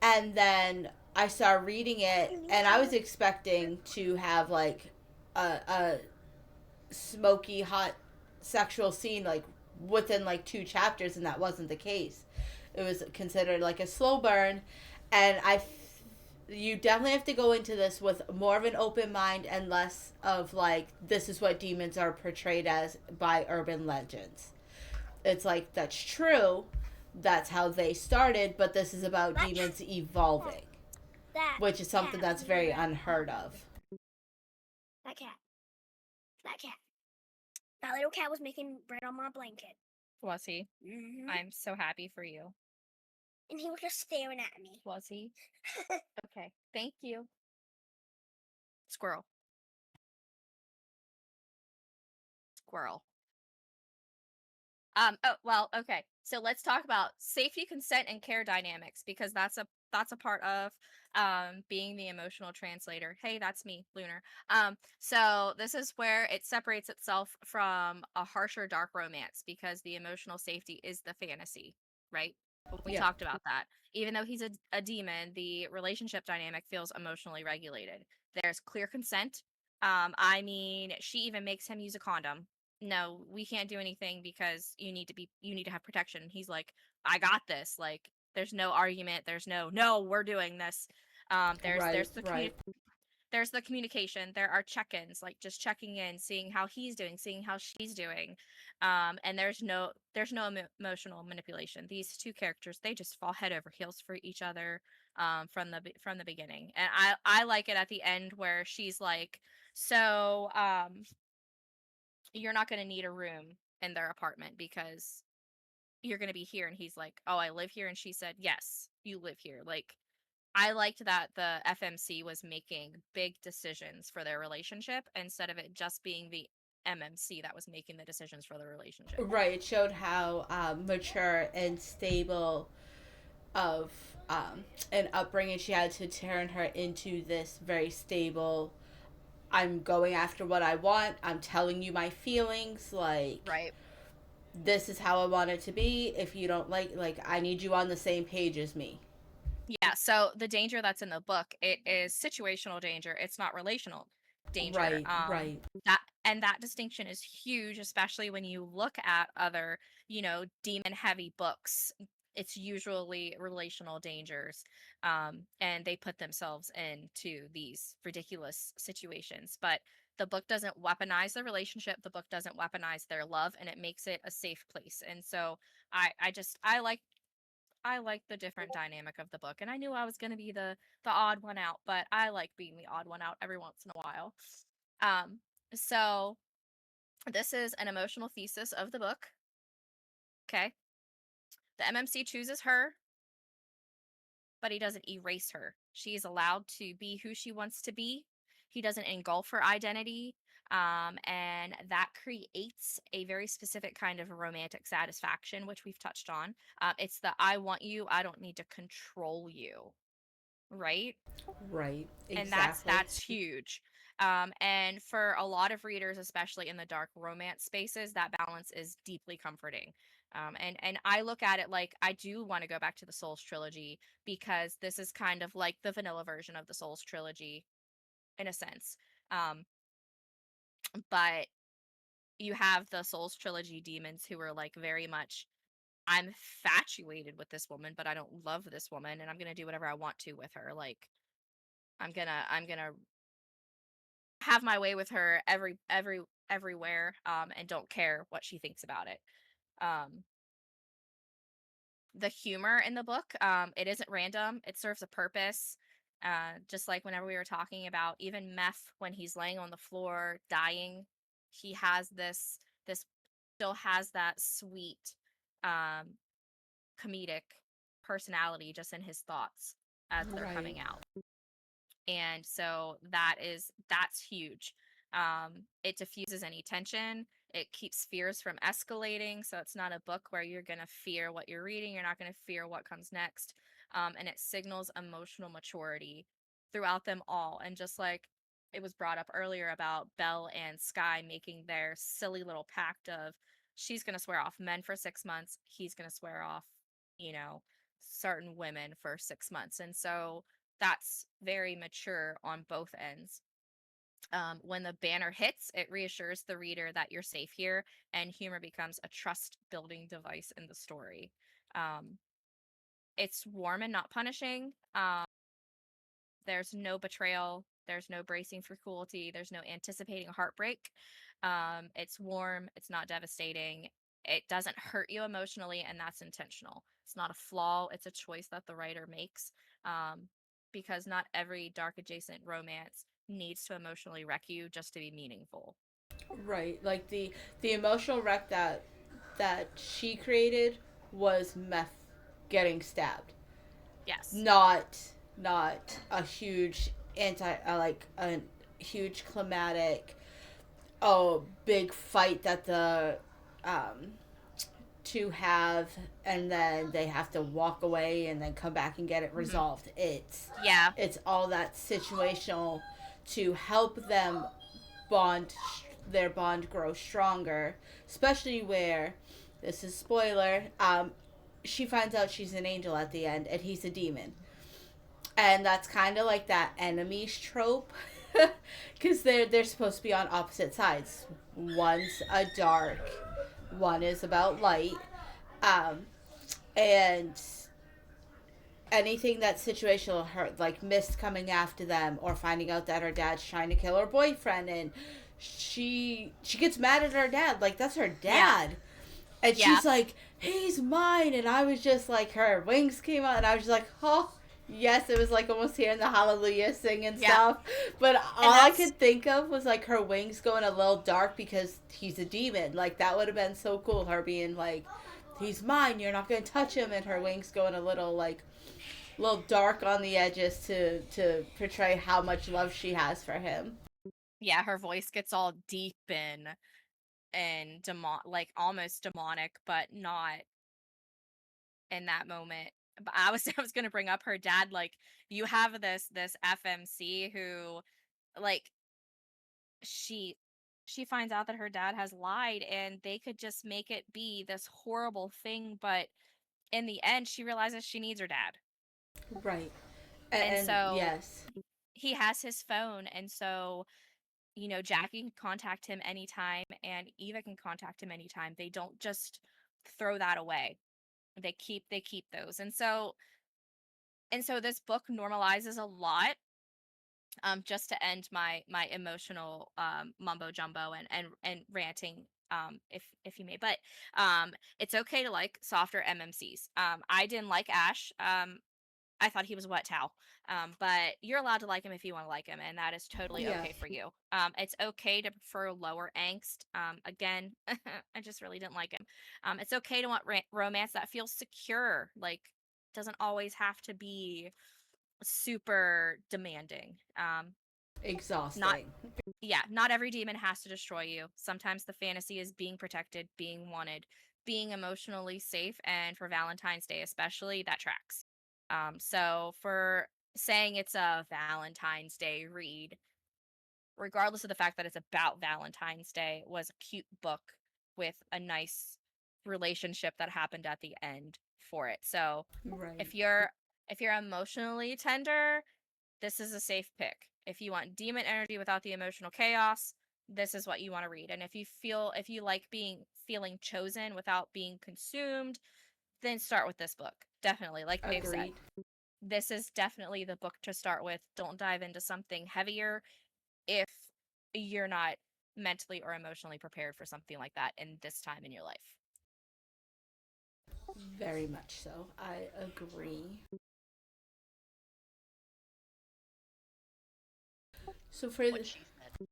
and then I started reading it, and I was expecting to have like a smoky, hot sexual scene like within like 2 chapters, and that wasn't the case. It was considered like a slow burn, and you definitely have to go into this with more of an open mind and less of like this is what demons are portrayed as by urban legends. It's like that's true, that's how they started, but this is about demons evolving, which is something that's very unheard of. That cat. That cat. That little cat was making bread on my blanket. Was he? Mm-hmm. I'm so happy for you. And he was just staring at me. Was he? Okay. Thank you. Squirrel. Squirrel. Oh, well, okay. So let's talk about safety, consent, and care dynamics because that's a part of being the emotional translator. Hey, that's me, Lunar. So this is where it separates itself from a harsher dark romance because the emotional safety is the fantasy, right? We Yeah. talked about that. Even though he's a demon, the relationship dynamic feels emotionally regulated. There's clear consent. I mean, she even makes him use a condom. No, we can't do anything because you need to have protection. He's like, I got this. Like, there's no argument. There's no, we're doing this. There's Right, right. there's the communication. There are check-ins, like just checking in, seeing how he's doing, seeing how she's doing. And there's no emotional manipulation. These two characters, they just fall head over heels for each other from the beginning. And I like it at the end where she's like, so you're not going to need a room in their apartment because you're going to be here. And he's like, oh, I live here. And she said, yes, you live here. Like, I liked that the FMC was making big decisions for their relationship instead of it just being the MMC that was making the decisions for the relationship. Right. It showed how mature and stable of an upbringing she had to turn her into this very stable. I'm going after what I want. I'm telling you my feelings. Like, Right. this is how I want it to be. If you don't like, I need you on the same page as me. Yeah, so the danger that's in the book, it is situational danger. It's not relational danger. Right, right. That distinction is huge, especially when you look at other, demon heavy books. It's usually relational dangers. And they put themselves into these ridiculous situations. But the book doesn't weaponize the relationship, the book doesn't weaponize their love, and it makes it a safe place. And so I like the different dynamic of the book, and I knew I was going to be the odd one out, but I like being the odd one out every once in a while. Um, so this is an emotional thesis of the book. Okay, the MMC chooses her, but he doesn't erase her. She is allowed to be who she wants to be. He doesn't engulf her identity. And that creates a very specific kind of romantic satisfaction, which we've touched on. It's the I want you, I don't need to control you, right? Right. And Exactly. that's huge. And for a lot of readers, especially in the dark romance spaces, that balance is deeply comforting. And I look at it like I do want to go back to the Souls trilogy because this is kind of like the vanilla version of the Souls trilogy in a sense. Um, but you have the Souls trilogy demons who are like very much I'm infatuated with this woman, but I don't love this woman, and I'm gonna do whatever I want to with her. Like I'm gonna have my way with her everywhere, and don't care what she thinks about it. Um, the humor in the book, it isn't random. It serves a purpose. Just like whenever we were talking about even Meth, when he's laying on the floor dying, he has this still has that sweet um comedic personality just in his thoughts as they're coming out. And so that's huge. It diffuses any tension. It keeps fears from escalating. So it's not a book where you're going to fear what you're reading. You're not going to fear what comes next. And it signals emotional maturity throughout them all. And just like it was brought up earlier about Belle and Sky making their silly little pact of she's going to swear off men for 6 months. He's going to swear off, you know, certain women for 6 months. And so that's very mature on both ends. When the banner hits, it reassures the reader that you're safe here, and humor becomes a trust building device in the story. Um, it's warm and not punishing. There's no betrayal. There's no bracing for cruelty. There's no anticipating heartbreak. It's warm. It's not devastating. It doesn't hurt you emotionally, and that's intentional. It's not a flaw. It's a choice that the writer makes, because not every dark adjacent romance needs to emotionally wreck you just to be meaningful. Right. Like the emotional wreck that she created was Meth getting stabbed. Yes. Not a huge like a huge climatic big fight that the um two have, and then they have to walk away and then come back and get it resolved. Yeah. It's all that situational to help them bond their bond grow stronger, especially where this is spoiler, she finds out she's an angel at the end and he's a demon. And that's kind of like that enemies trope, because they're supposed to be on opposite sides. One's a dark, one is about light, and anything that's situational, her like Mist coming after them or finding out that her dad's trying to kill her boyfriend, and she gets mad at her dad, like that's her dad. And she's like, he's mine. And I was just like, her wings came out and I was just like, oh yes, it was like almost hearing the hallelujah sing and stuff. But all I could think of was like her wings going a little dark because he's a demon. Like that would have been so cool, her being like, he's mine, you're not gonna touch him, and her wings going a little dark on the edges to portray how much love she has for him. Yeah, her voice gets all deep and like almost demonic, but not in that moment. But I was I was gonna bring up her dad. Like you have this FMC who, like, she finds out that her dad has lied, and they could just make it be this horrible thing, but in the end, she realizes she needs her dad. Right. And so yes, he has his phone, and so Jackie can contact him anytime, and Eva can contact him anytime. They don't just throw that away. They keep those. And so this book normalizes a lot, just to end my emotional mumbo jumbo and ranting, if you may. But it's okay to like softer MMCs. I didn't like Ash. I thought he was a wet towel. But you're allowed to like him if you want to like him, and that is totally okay for you. It's okay to prefer lower angst. Again, I just really didn't like him. It's okay to want romance that feels secure. Like, doesn't always have to be super demanding. Exhausting. Not every demon has to destroy you. Sometimes the fantasy is being protected, being wanted, being emotionally safe, and for Valentine's Day especially, that tracks. So for saying it's a Valentine's Day read, regardless of the fact that it's about Valentine's Day, was a cute book with a nice relationship that happened at the end for it. So if you're emotionally tender, this is a safe pick. If you want demon energy without the emotional chaos, this is what you want to read. And if you like feeling chosen without being consumed, then start with this book. Definitely, like Maeve said, this is definitely the book to start with. Don't dive into something heavier if you're not mentally or emotionally prepared for something like that in this time in your life. Very much so. I agree. So for What the, she said.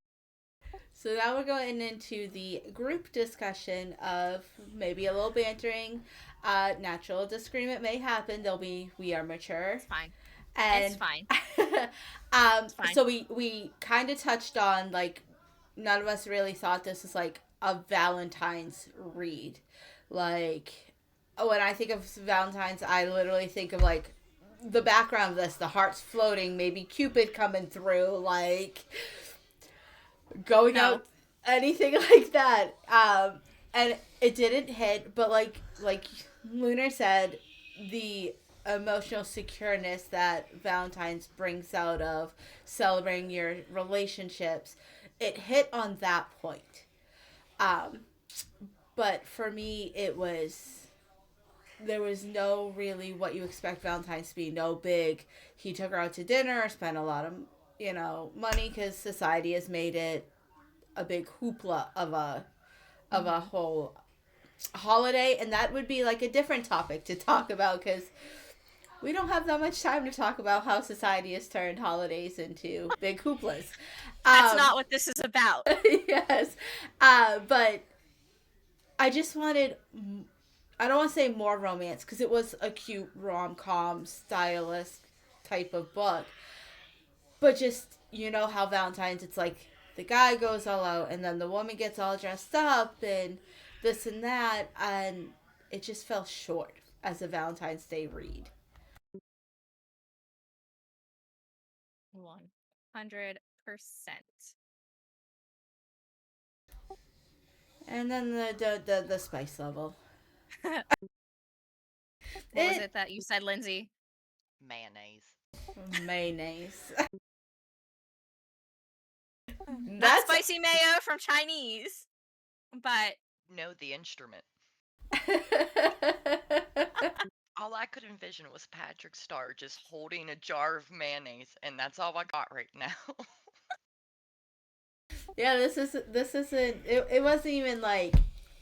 so now we're going into the group discussion of maybe a little bantering. Natural disagreement may happen. We are mature. It's fine. It's And fine. It's fine. so we kind of touched on, like, none of us really thought this was like a Valentine's read. Like, when I think of Valentine's, I literally think of like the background of this, the hearts floating, maybe Cupid coming through, like going No. out, anything like that. And it didn't hit, but like Lunar said, the emotional secureness that Valentine's brings out of celebrating your relationships, it hit on that point. Um, but for me, there was no really what you expect Valentine's to be. No big, he took her out to dinner, spent a lot of, money, because society has made it a big hoopla of a whole holiday, and that would be like a different topic to talk about, because we don't have that much time to talk about how society has turned holidays into big hooplas. That's not what this is about. Yes. But I just wanted, I don't want to say more romance, because it was a cute rom-com stylist type of book, but just, how Valentine's, it's like the guy goes all out and then the woman gets all dressed up and this and that, and it just fell short as a Valentine's Day read. 100%. And then the spice level. What was it that you said, Lindsay? Mayonnaise. Mayonnaise. Not spicy mayo from Chinese, but No, the instrument. All I could envision was Patrick Star just holding a jar of mayonnaise, and that's all I got right now. Yeah, this isn't. It wasn't even like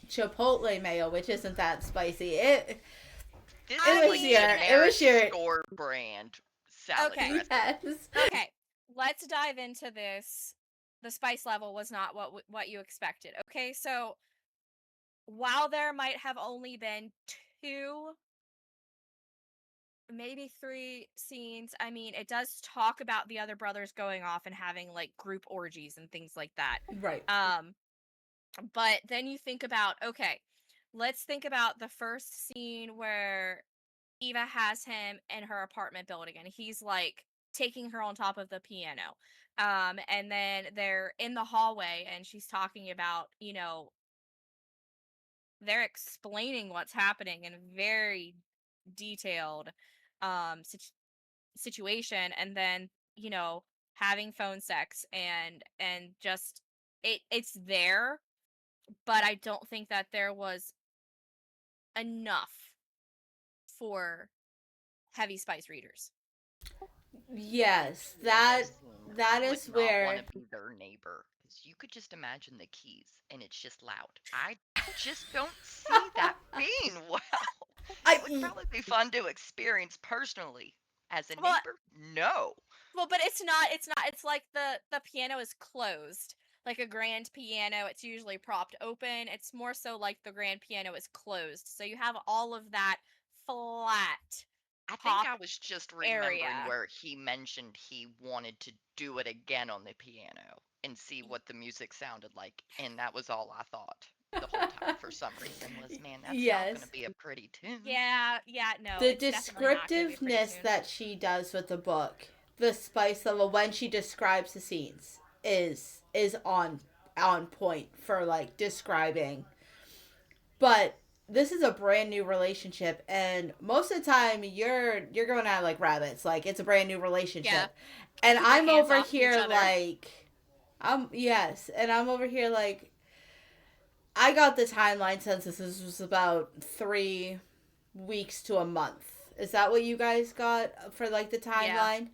Chipotle mayo, which isn't that spicy. This It is was like your- it was your- store brand salad Okay. dressing. Yes. okay. Let's dive into this. The spice level was not what you expected. Okay, so while there might have only been 2, maybe 3 scenes, I mean, it does talk about the other brothers going off and having like group orgies and things like that. Right. But then you think about, okay, let's think about the first scene where Eva has him in her apartment building and he's like taking her on top of the piano. And then they're in the hallway and she's talking about, they're explaining what's happening in a very detailed situation, and then, having phone sex and just it's there, but I don't think that there was enough for heavy spice readers. Yes, In that this scene, that I is would not where. want to be their neighbor, 'cause you could just imagine the keys, and it's just loud. I just don't see that being well. It would probably be fun to experience personally. As a Well, neighbor, no. well, but it's like the piano is closed. Like a grand piano, it's usually propped open. It's more so like the grand piano is closed. So you have all of that flat I think pop I was just remembering area. where he mentioned he wanted to do it again on the piano and see what the music sounded like, and that was all I thought the whole time for some reason was, man, that's not going Yes. to be a pretty tune. Yeah, no. The It's definitely not gonna be a pretty descriptiveness tune. that she does with the book, the spice level when she describes the scenes is on point for like describing. But this is a brand new relationship, and most of the time you're going out like rabbits. Like, it's a brand new relationship, Yeah. and Keep your I'm hands over off each here other. like, I'm over here like, I got the timeline since this was about 3 weeks to a month. Is that what you guys got for like the timeline?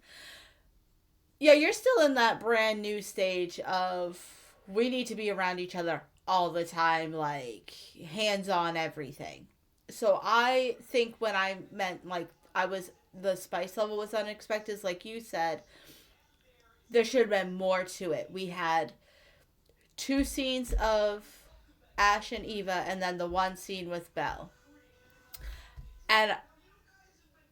Yeah, you're still in that brand new stage of, we need to be around each other all the time, like hands on everything. So I think when I meant like the spice level was unexpected, like you said, there should have been more to it. We had 2 scenes of Ash and Eva, and then the 1 scene with Belle. And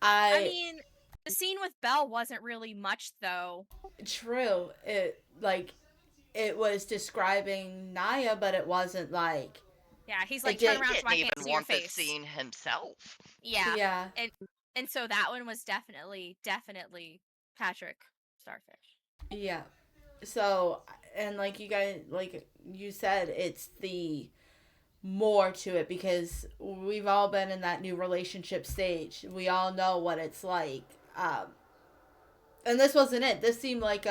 I mean, the scene with Belle wasn't really much, though. True. It was describing Naya, but it wasn't like. Yeah, he's like, It turn did. around He so didn't I can't even see your want the face. scene himself. Yeah. Yeah. And so that one was definitely Patrick Starfish. Yeah. So, and like you guys, like you said, it's the more to it because we've all been in that new relationship stage. We all know what it's like. And this wasn't it. This seemed like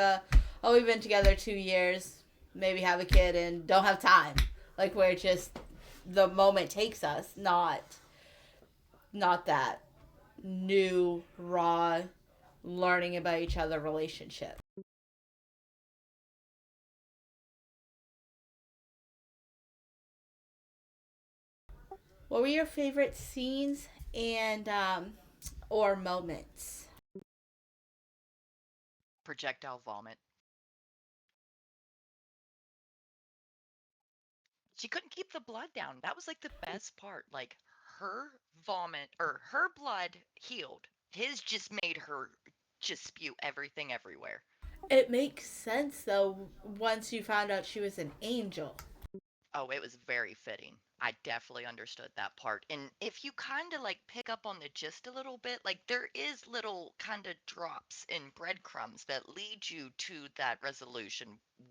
we've been together 2 years, maybe have a kid and don't have time. Like where just the moment takes us, not that new raw learning about each other relationship. What were your favorite scenes and or moments? Projectile vomit. She couldn't keep the blood down. That was like the best part. Like her vomit or her blood healed. His just made her just spew everything everywhere. It makes sense though once you found out she was an angel. Oh, it was very fitting. I definitely understood that part. And if you kind of like pick up on the gist a little bit, like there is little kind of drops in breadcrumbs that lead you to that resolution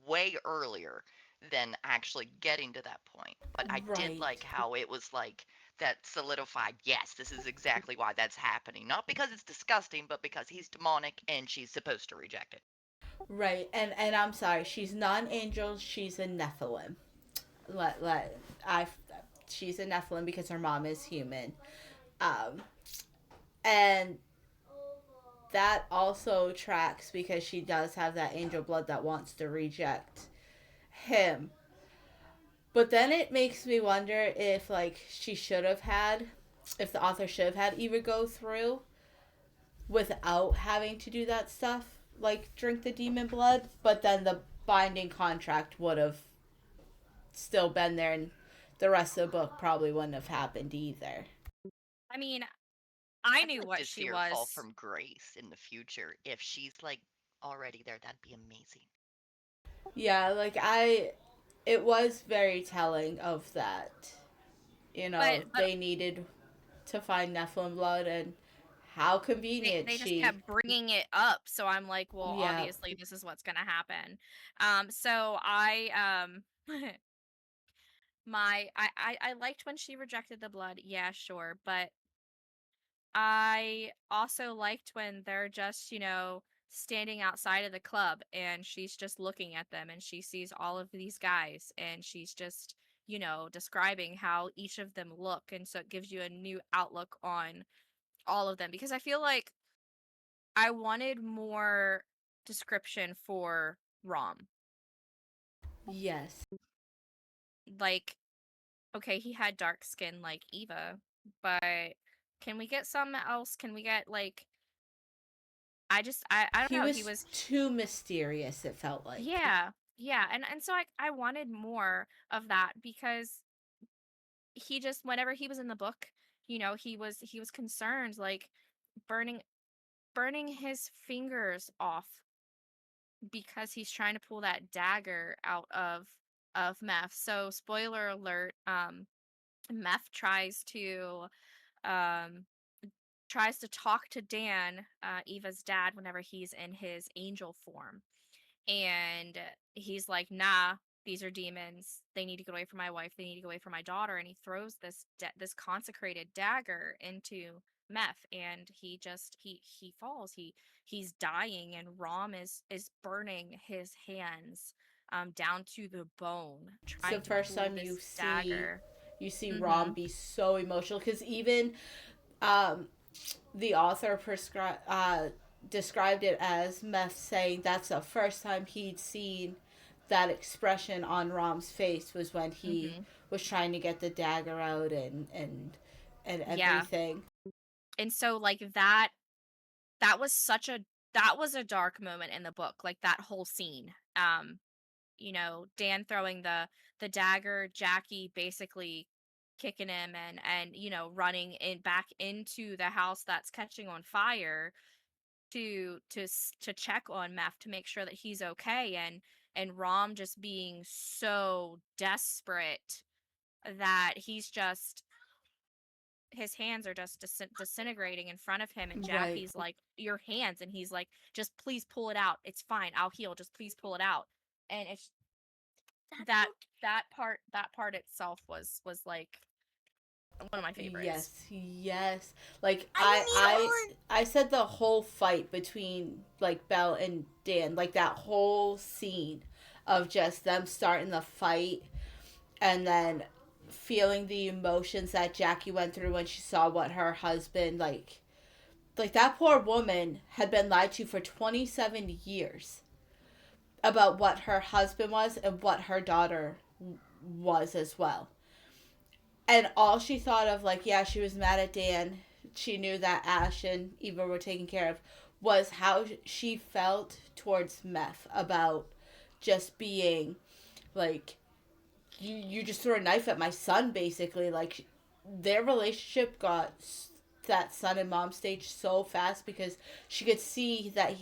way earlier than actually getting to that point. But I did Right. like how it was like that solidified, yes, this is exactly why that's happening. Not because it's disgusting, but because he's demonic and she's supposed to reject it. Right. And I'm sorry, she's not an angel, she's a Nephilim. Let I she's a Nephilim because her mom is human. Um and that also tracks because she does have that angel blood that wants to reject him. But then it makes me wonder if like she should have had if the author should have had Eva go through without having to do that stuff, like drink the demon blood, but then the binding contract would have still been there and the rest of the book probably wouldn't have happened either. I mean, I I'd knew like what to she see her fall was. from grace in the future. If she's like already there, that'd be amazing. Yeah, like it was very telling of that. You know, But they needed to find Nephilim blood and how convenient they just she. kept bringing it up, so I'm like, well, Yeah. obviously this is what's gonna happen. So I liked when she rejected the blood, yeah, sure, but I also liked when they're just, standing outside of the club and she's just looking at them and she sees all of these guys and she's just, describing how each of them look, and so it gives you a new outlook on all of them because I feel like I wanted more description for Rom. Yes. Like, okay, he had dark skin like Eva, but can we get some else? Can we get like I don't He know, he was was too mysterious, it felt like. yeah. Yeah, and so I wanted more of that because he just whenever he was in the book, he was concerned like burning burning his fingers off because he's trying to pull that dagger out of Meph. So spoiler alert, Meph um tries to talk to Dan, Eva's dad, whenever he's in his angel form. And he's like, nah, these are demons. They need to get away from my wife. They need to get away from my daughter. And he throws this consecrated dagger into Meph, and he falls. He's dying, and Rom is burning his hands down to the bone, It's the trying to first pull time this dagger. you see Mm-hmm. Rom be so emotional because even um, the author described it as Meth saying that's the first time he'd seen that expression on Rom's face was when he Mm-hmm. was trying to get the dagger out and Yeah. everything. And so like that was such a that was a dark moment in the book, like that whole scene. You know, Dan throwing the dagger, Jackie basically kicking him and you know, running in back into the house that's catching on fire to check on Meth to make sure that he's okay, and Rom just being so desperate that he's just his hands are just disintegrating in front of him, and Right. Jackie's like, your hands, and he's like, just please pull it out, it's fine, I'll heal, just please pull it out. And it's That's that part itself was like one of my favorites. Yes. Like I need I said the whole fight between like Belle and Dan, like that whole scene of just them starting the fight and then feeling the emotions that Jackie went through when she saw what her husband like that poor woman had been lied to for 27 years about what her husband was and what her daughter was as well. And all she thought of, like, yeah, she was mad at Dan. She knew that Ash and Eva were taken care of, was how she felt towards Meth about just being, like, you just threw a knife at my son, basically. Like, their relationship got that son and mom stage so fast because she could see that,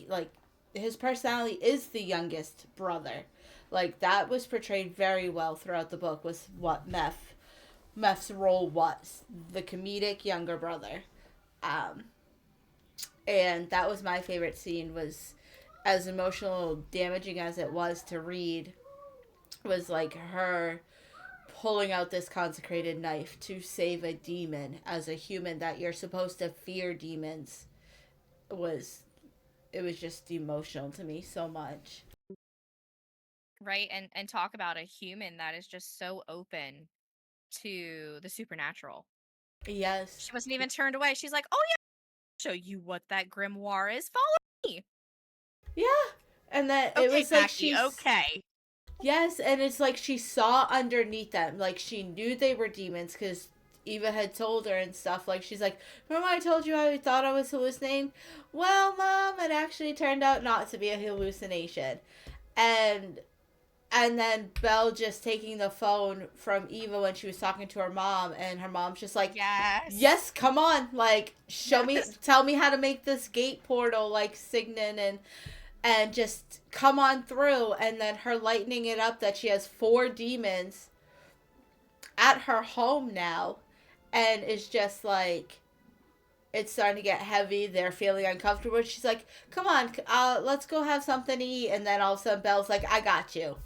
his personality is the youngest brother. Like, that was portrayed very well throughout the book, was what Meth's role was, the comedic younger brother. And that was my favorite scene, was as emotional damaging as it was to read, was like her pulling out this consecrated knife to save a demon as a human that you're supposed to fear demons. It was just emotional to me so much. Right, and talk about a human that is just so open to the supernatural. Yes. She wasn't even turned away. She's like, oh yeah, I'll show you what that grimoire is, follow me. Yeah. And that Okay, it was like Becky, she's okay. Yes, and it's like she saw underneath them. Like, she knew they were demons because Eva had told her and stuff. Like, she's like, remember when I told you I thought I was hallucinating? Well, Mom, it actually turned out not to be a hallucination. And then Belle just taking the phone from Eva when she was talking to her mom, and her mom's just like, yes, come on. Like, show me, tell me how to make this gate portal like Signan, and just come on through. And then her lightening it up that she has 4 demons at her home now, and it's just like, it's starting to get heavy, they're feeling uncomfortable. She's like, come on, let's go have something to eat. And then all of a sudden Belle's like, I got you,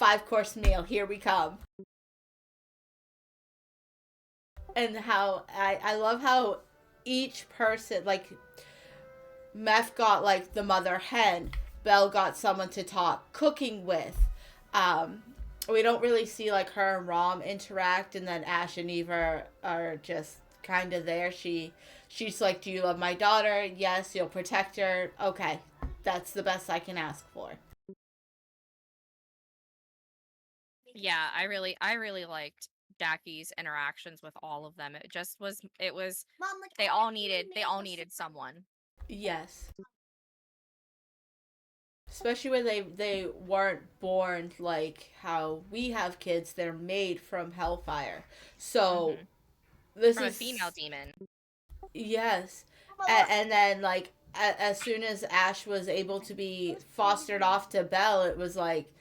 5-course meal, here we come. And how I love how each person, like, Meth got like the mother hen, Belle got someone to talk cooking with. We don't really see like her and Rom interact, and then Ash and Eva are just kind of there. She's like, do you love my daughter? Yes. You'll protect her? Okay, that's the best I can ask for. Yeah, I really liked Jackie's interactions with all of them. It was Mom, like, they all needed someone. Yes. Especially when they weren't born like how we have kids. They're made from hellfire. So this From is a female demon. Yes. And then, like, as soon as Ash was able to be fostered off to Belle, it was like,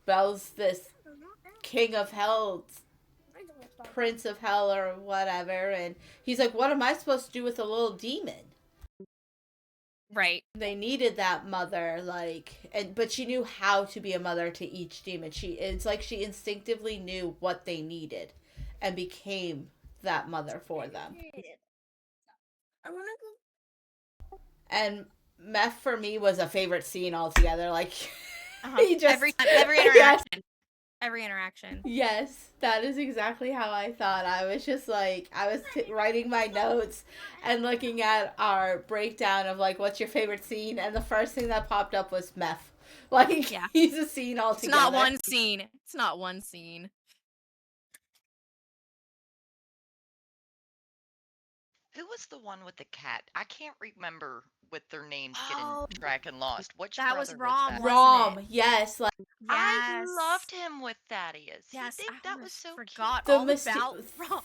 Belle's this king of hell, prince of hell, or whatever. And he's like, what am I supposed to do with a little demon? Right. They needed that mother, like, but she knew how to be a mother to each demon. It's like she instinctively knew what they needed and became that mother for them. I want to go. And Meth for me was a favorite scene altogether. Like, he just every interaction. Every interaction. Yes, that is exactly how I thought. I was just like, I was writing my notes and looking at our breakdown of like, what's your favorite scene? And the first thing that popped up was Meth. Like, Yeah. He's a scene altogether. It's not one scene. It's not one scene. Who was the one with the cat? I can't remember with their names Oh, getting track and lost. Which that was brother was Rom, that? wasn't Rom, it? yes, like I Yes. loved him with Thaddeus. Yes, He, I that was almost so forgot the all about Rom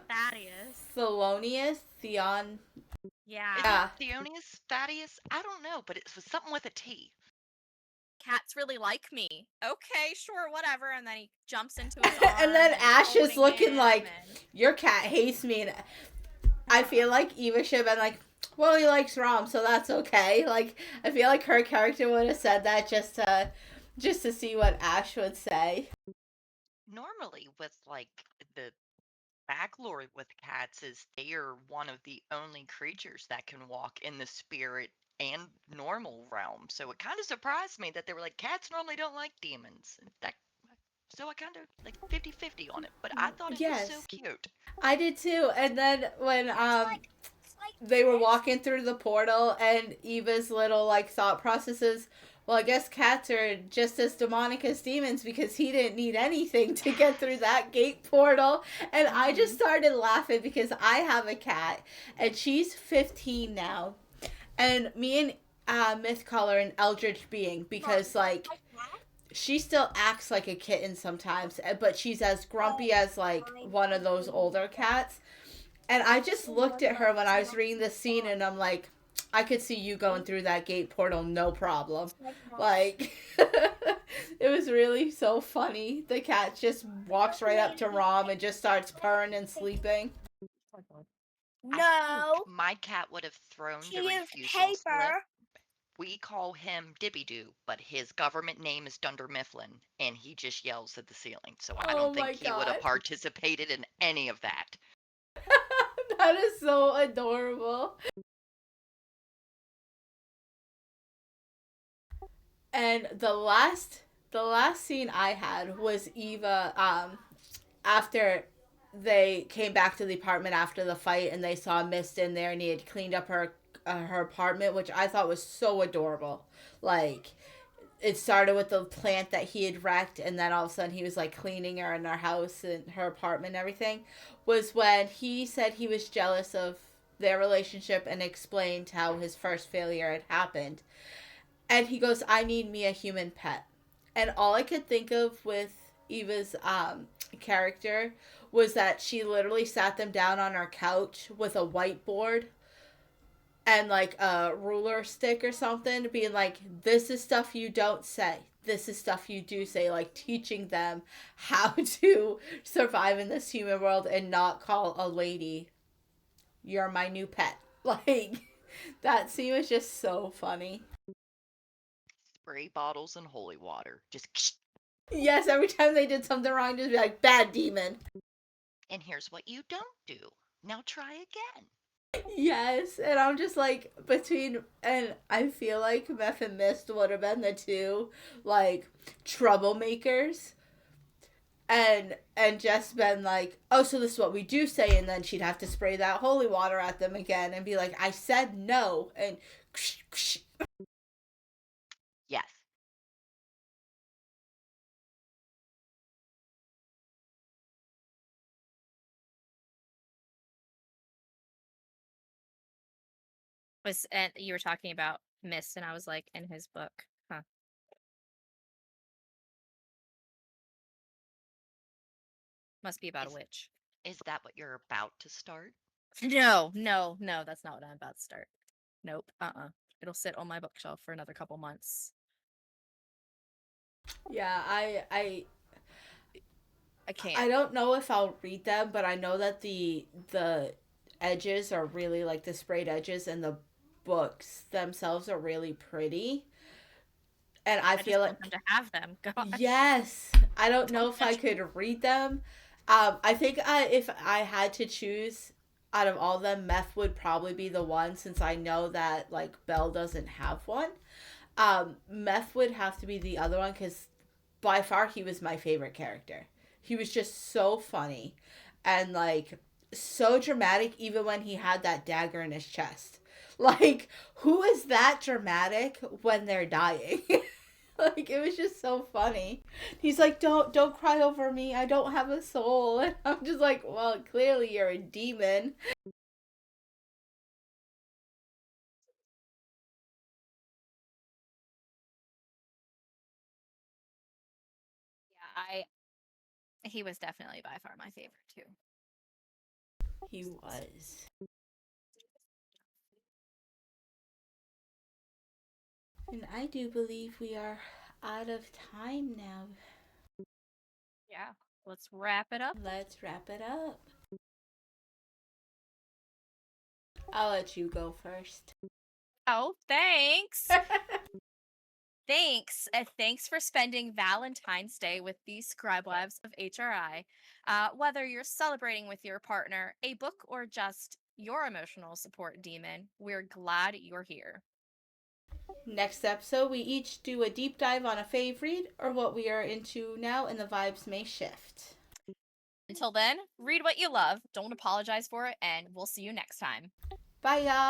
Thaddeus. Thelonious, Theon. Yeah. cute. Is Yeah. it Theonius? Thaddeus? I don't know, but it was something with a T. Cats really like me. Okay, sure, whatever. And then he jumps into his arms. And then he's Ash is holding looking him, like, and- your cat hates me. And I feel like Eva should have been like, well, he likes Rom, so that's okay. Like, I feel like her character would have said that just to see what Ash would say. Normally, with like the backstory with cats, is they are one of the only creatures that can walk in the spirit and normal realm. So it kind of surprised me that they were like, cats normally don't like demons. So I kind of like 50-50 on it, but I thought it was so Yes. cute. I did too. And then when It's like they were this. walking through the portal and Eva's little like thought processes, well, I guess cats are just as demonic as demons because he didn't need anything to get through that gate portal. And I just started laughing because I have a cat and she's 15 now. And me and Myth call her an eldritch being because like she still acts like a kitten sometimes, but she's as grumpy as like one of those older cats. And I just looked at her when I was reading this scene and I'm like, I could see you going through that gate portal, no problem. Like, it was really so funny. The cat just walks right up to Rom and just starts purring and sleeping. No, I think my cat would have thrown the he is refusal slip. paper. We call him Dibby Doo, but his government name is Dunder Mifflin, and he just yells at the ceiling. So I Oh don't my think he would have God. participated in any of that. That is so adorable. And the last scene I had was Eva after they came back to the apartment after the fight and they saw Mist in there and he had cleaned up her apartment, which I thought was so adorable. Like, it started with the plant that he had wrecked and then all of a sudden he was like cleaning her in her house and her apartment and everything, was when he said he was jealous of their relationship and explained how his first failure had happened. And he goes, I need me a human pet. And all I could think of with Eva's character was that she literally sat them down on her couch with a whiteboard and like a ruler stick or something, being like, this is stuff you don't say. This is stuff you do say, like teaching them how to survive in this human world and not call a lady, you're my new pet. Like, that scene was just so funny. Spray bottles and holy water. Just Yes, every time they did something wrong, just be like, bad demon. and here's what you don't do. Now try again. Yes, and I'm just like, and I feel like Meth and Mist would have been the two, like, troublemakers. And just been like, oh, so this is what we do say, and then she'd have to spray that holy water at them again and be like, I said no, and Yes. And you were talking about Mist, and I was like, in his book, huh? Must be about a witch. Is that what you're about to start? No, that's not what I'm about to start. Nope. It'll sit on my bookshelf for another couple months. yeah, I can't. I don't know if I'll read them, but I know that the edges are really like the sprayed edges, and the books themselves are really pretty. And I feel just like want them to have them. Gosh. yes, I don't know if I could read them. I think if I had to choose out of all of them, Meth would probably be the one since I know that like Belle doesn't have one. Meth would have to be the other one because by far he was my favorite character. He was just so funny and like so dramatic even when he had that dagger in his chest. Like, who is that dramatic when they're dying? Like, it was just so funny. He's like, don't cry over me. I don't have a soul. And I'm just like, well, clearly you're a demon. He was definitely by far my favorite too. He was. And I do believe we are out of time now. Yeah. Let's wrap it up. Let's wrap it up. I'll let you go first. Oh, thanks. Thanks. Thanks for spending Valentine's Day with the Scribe Wives of HRI. Whether you're celebrating with your partner, a book, or just your emotional support demon, we're glad you're here. Next episode, we each do a deep dive on a fave read or what we are into now, and the vibes may shift. Until then, read what you love, don't apologize for it, and we'll see you next time. Bye, y'all.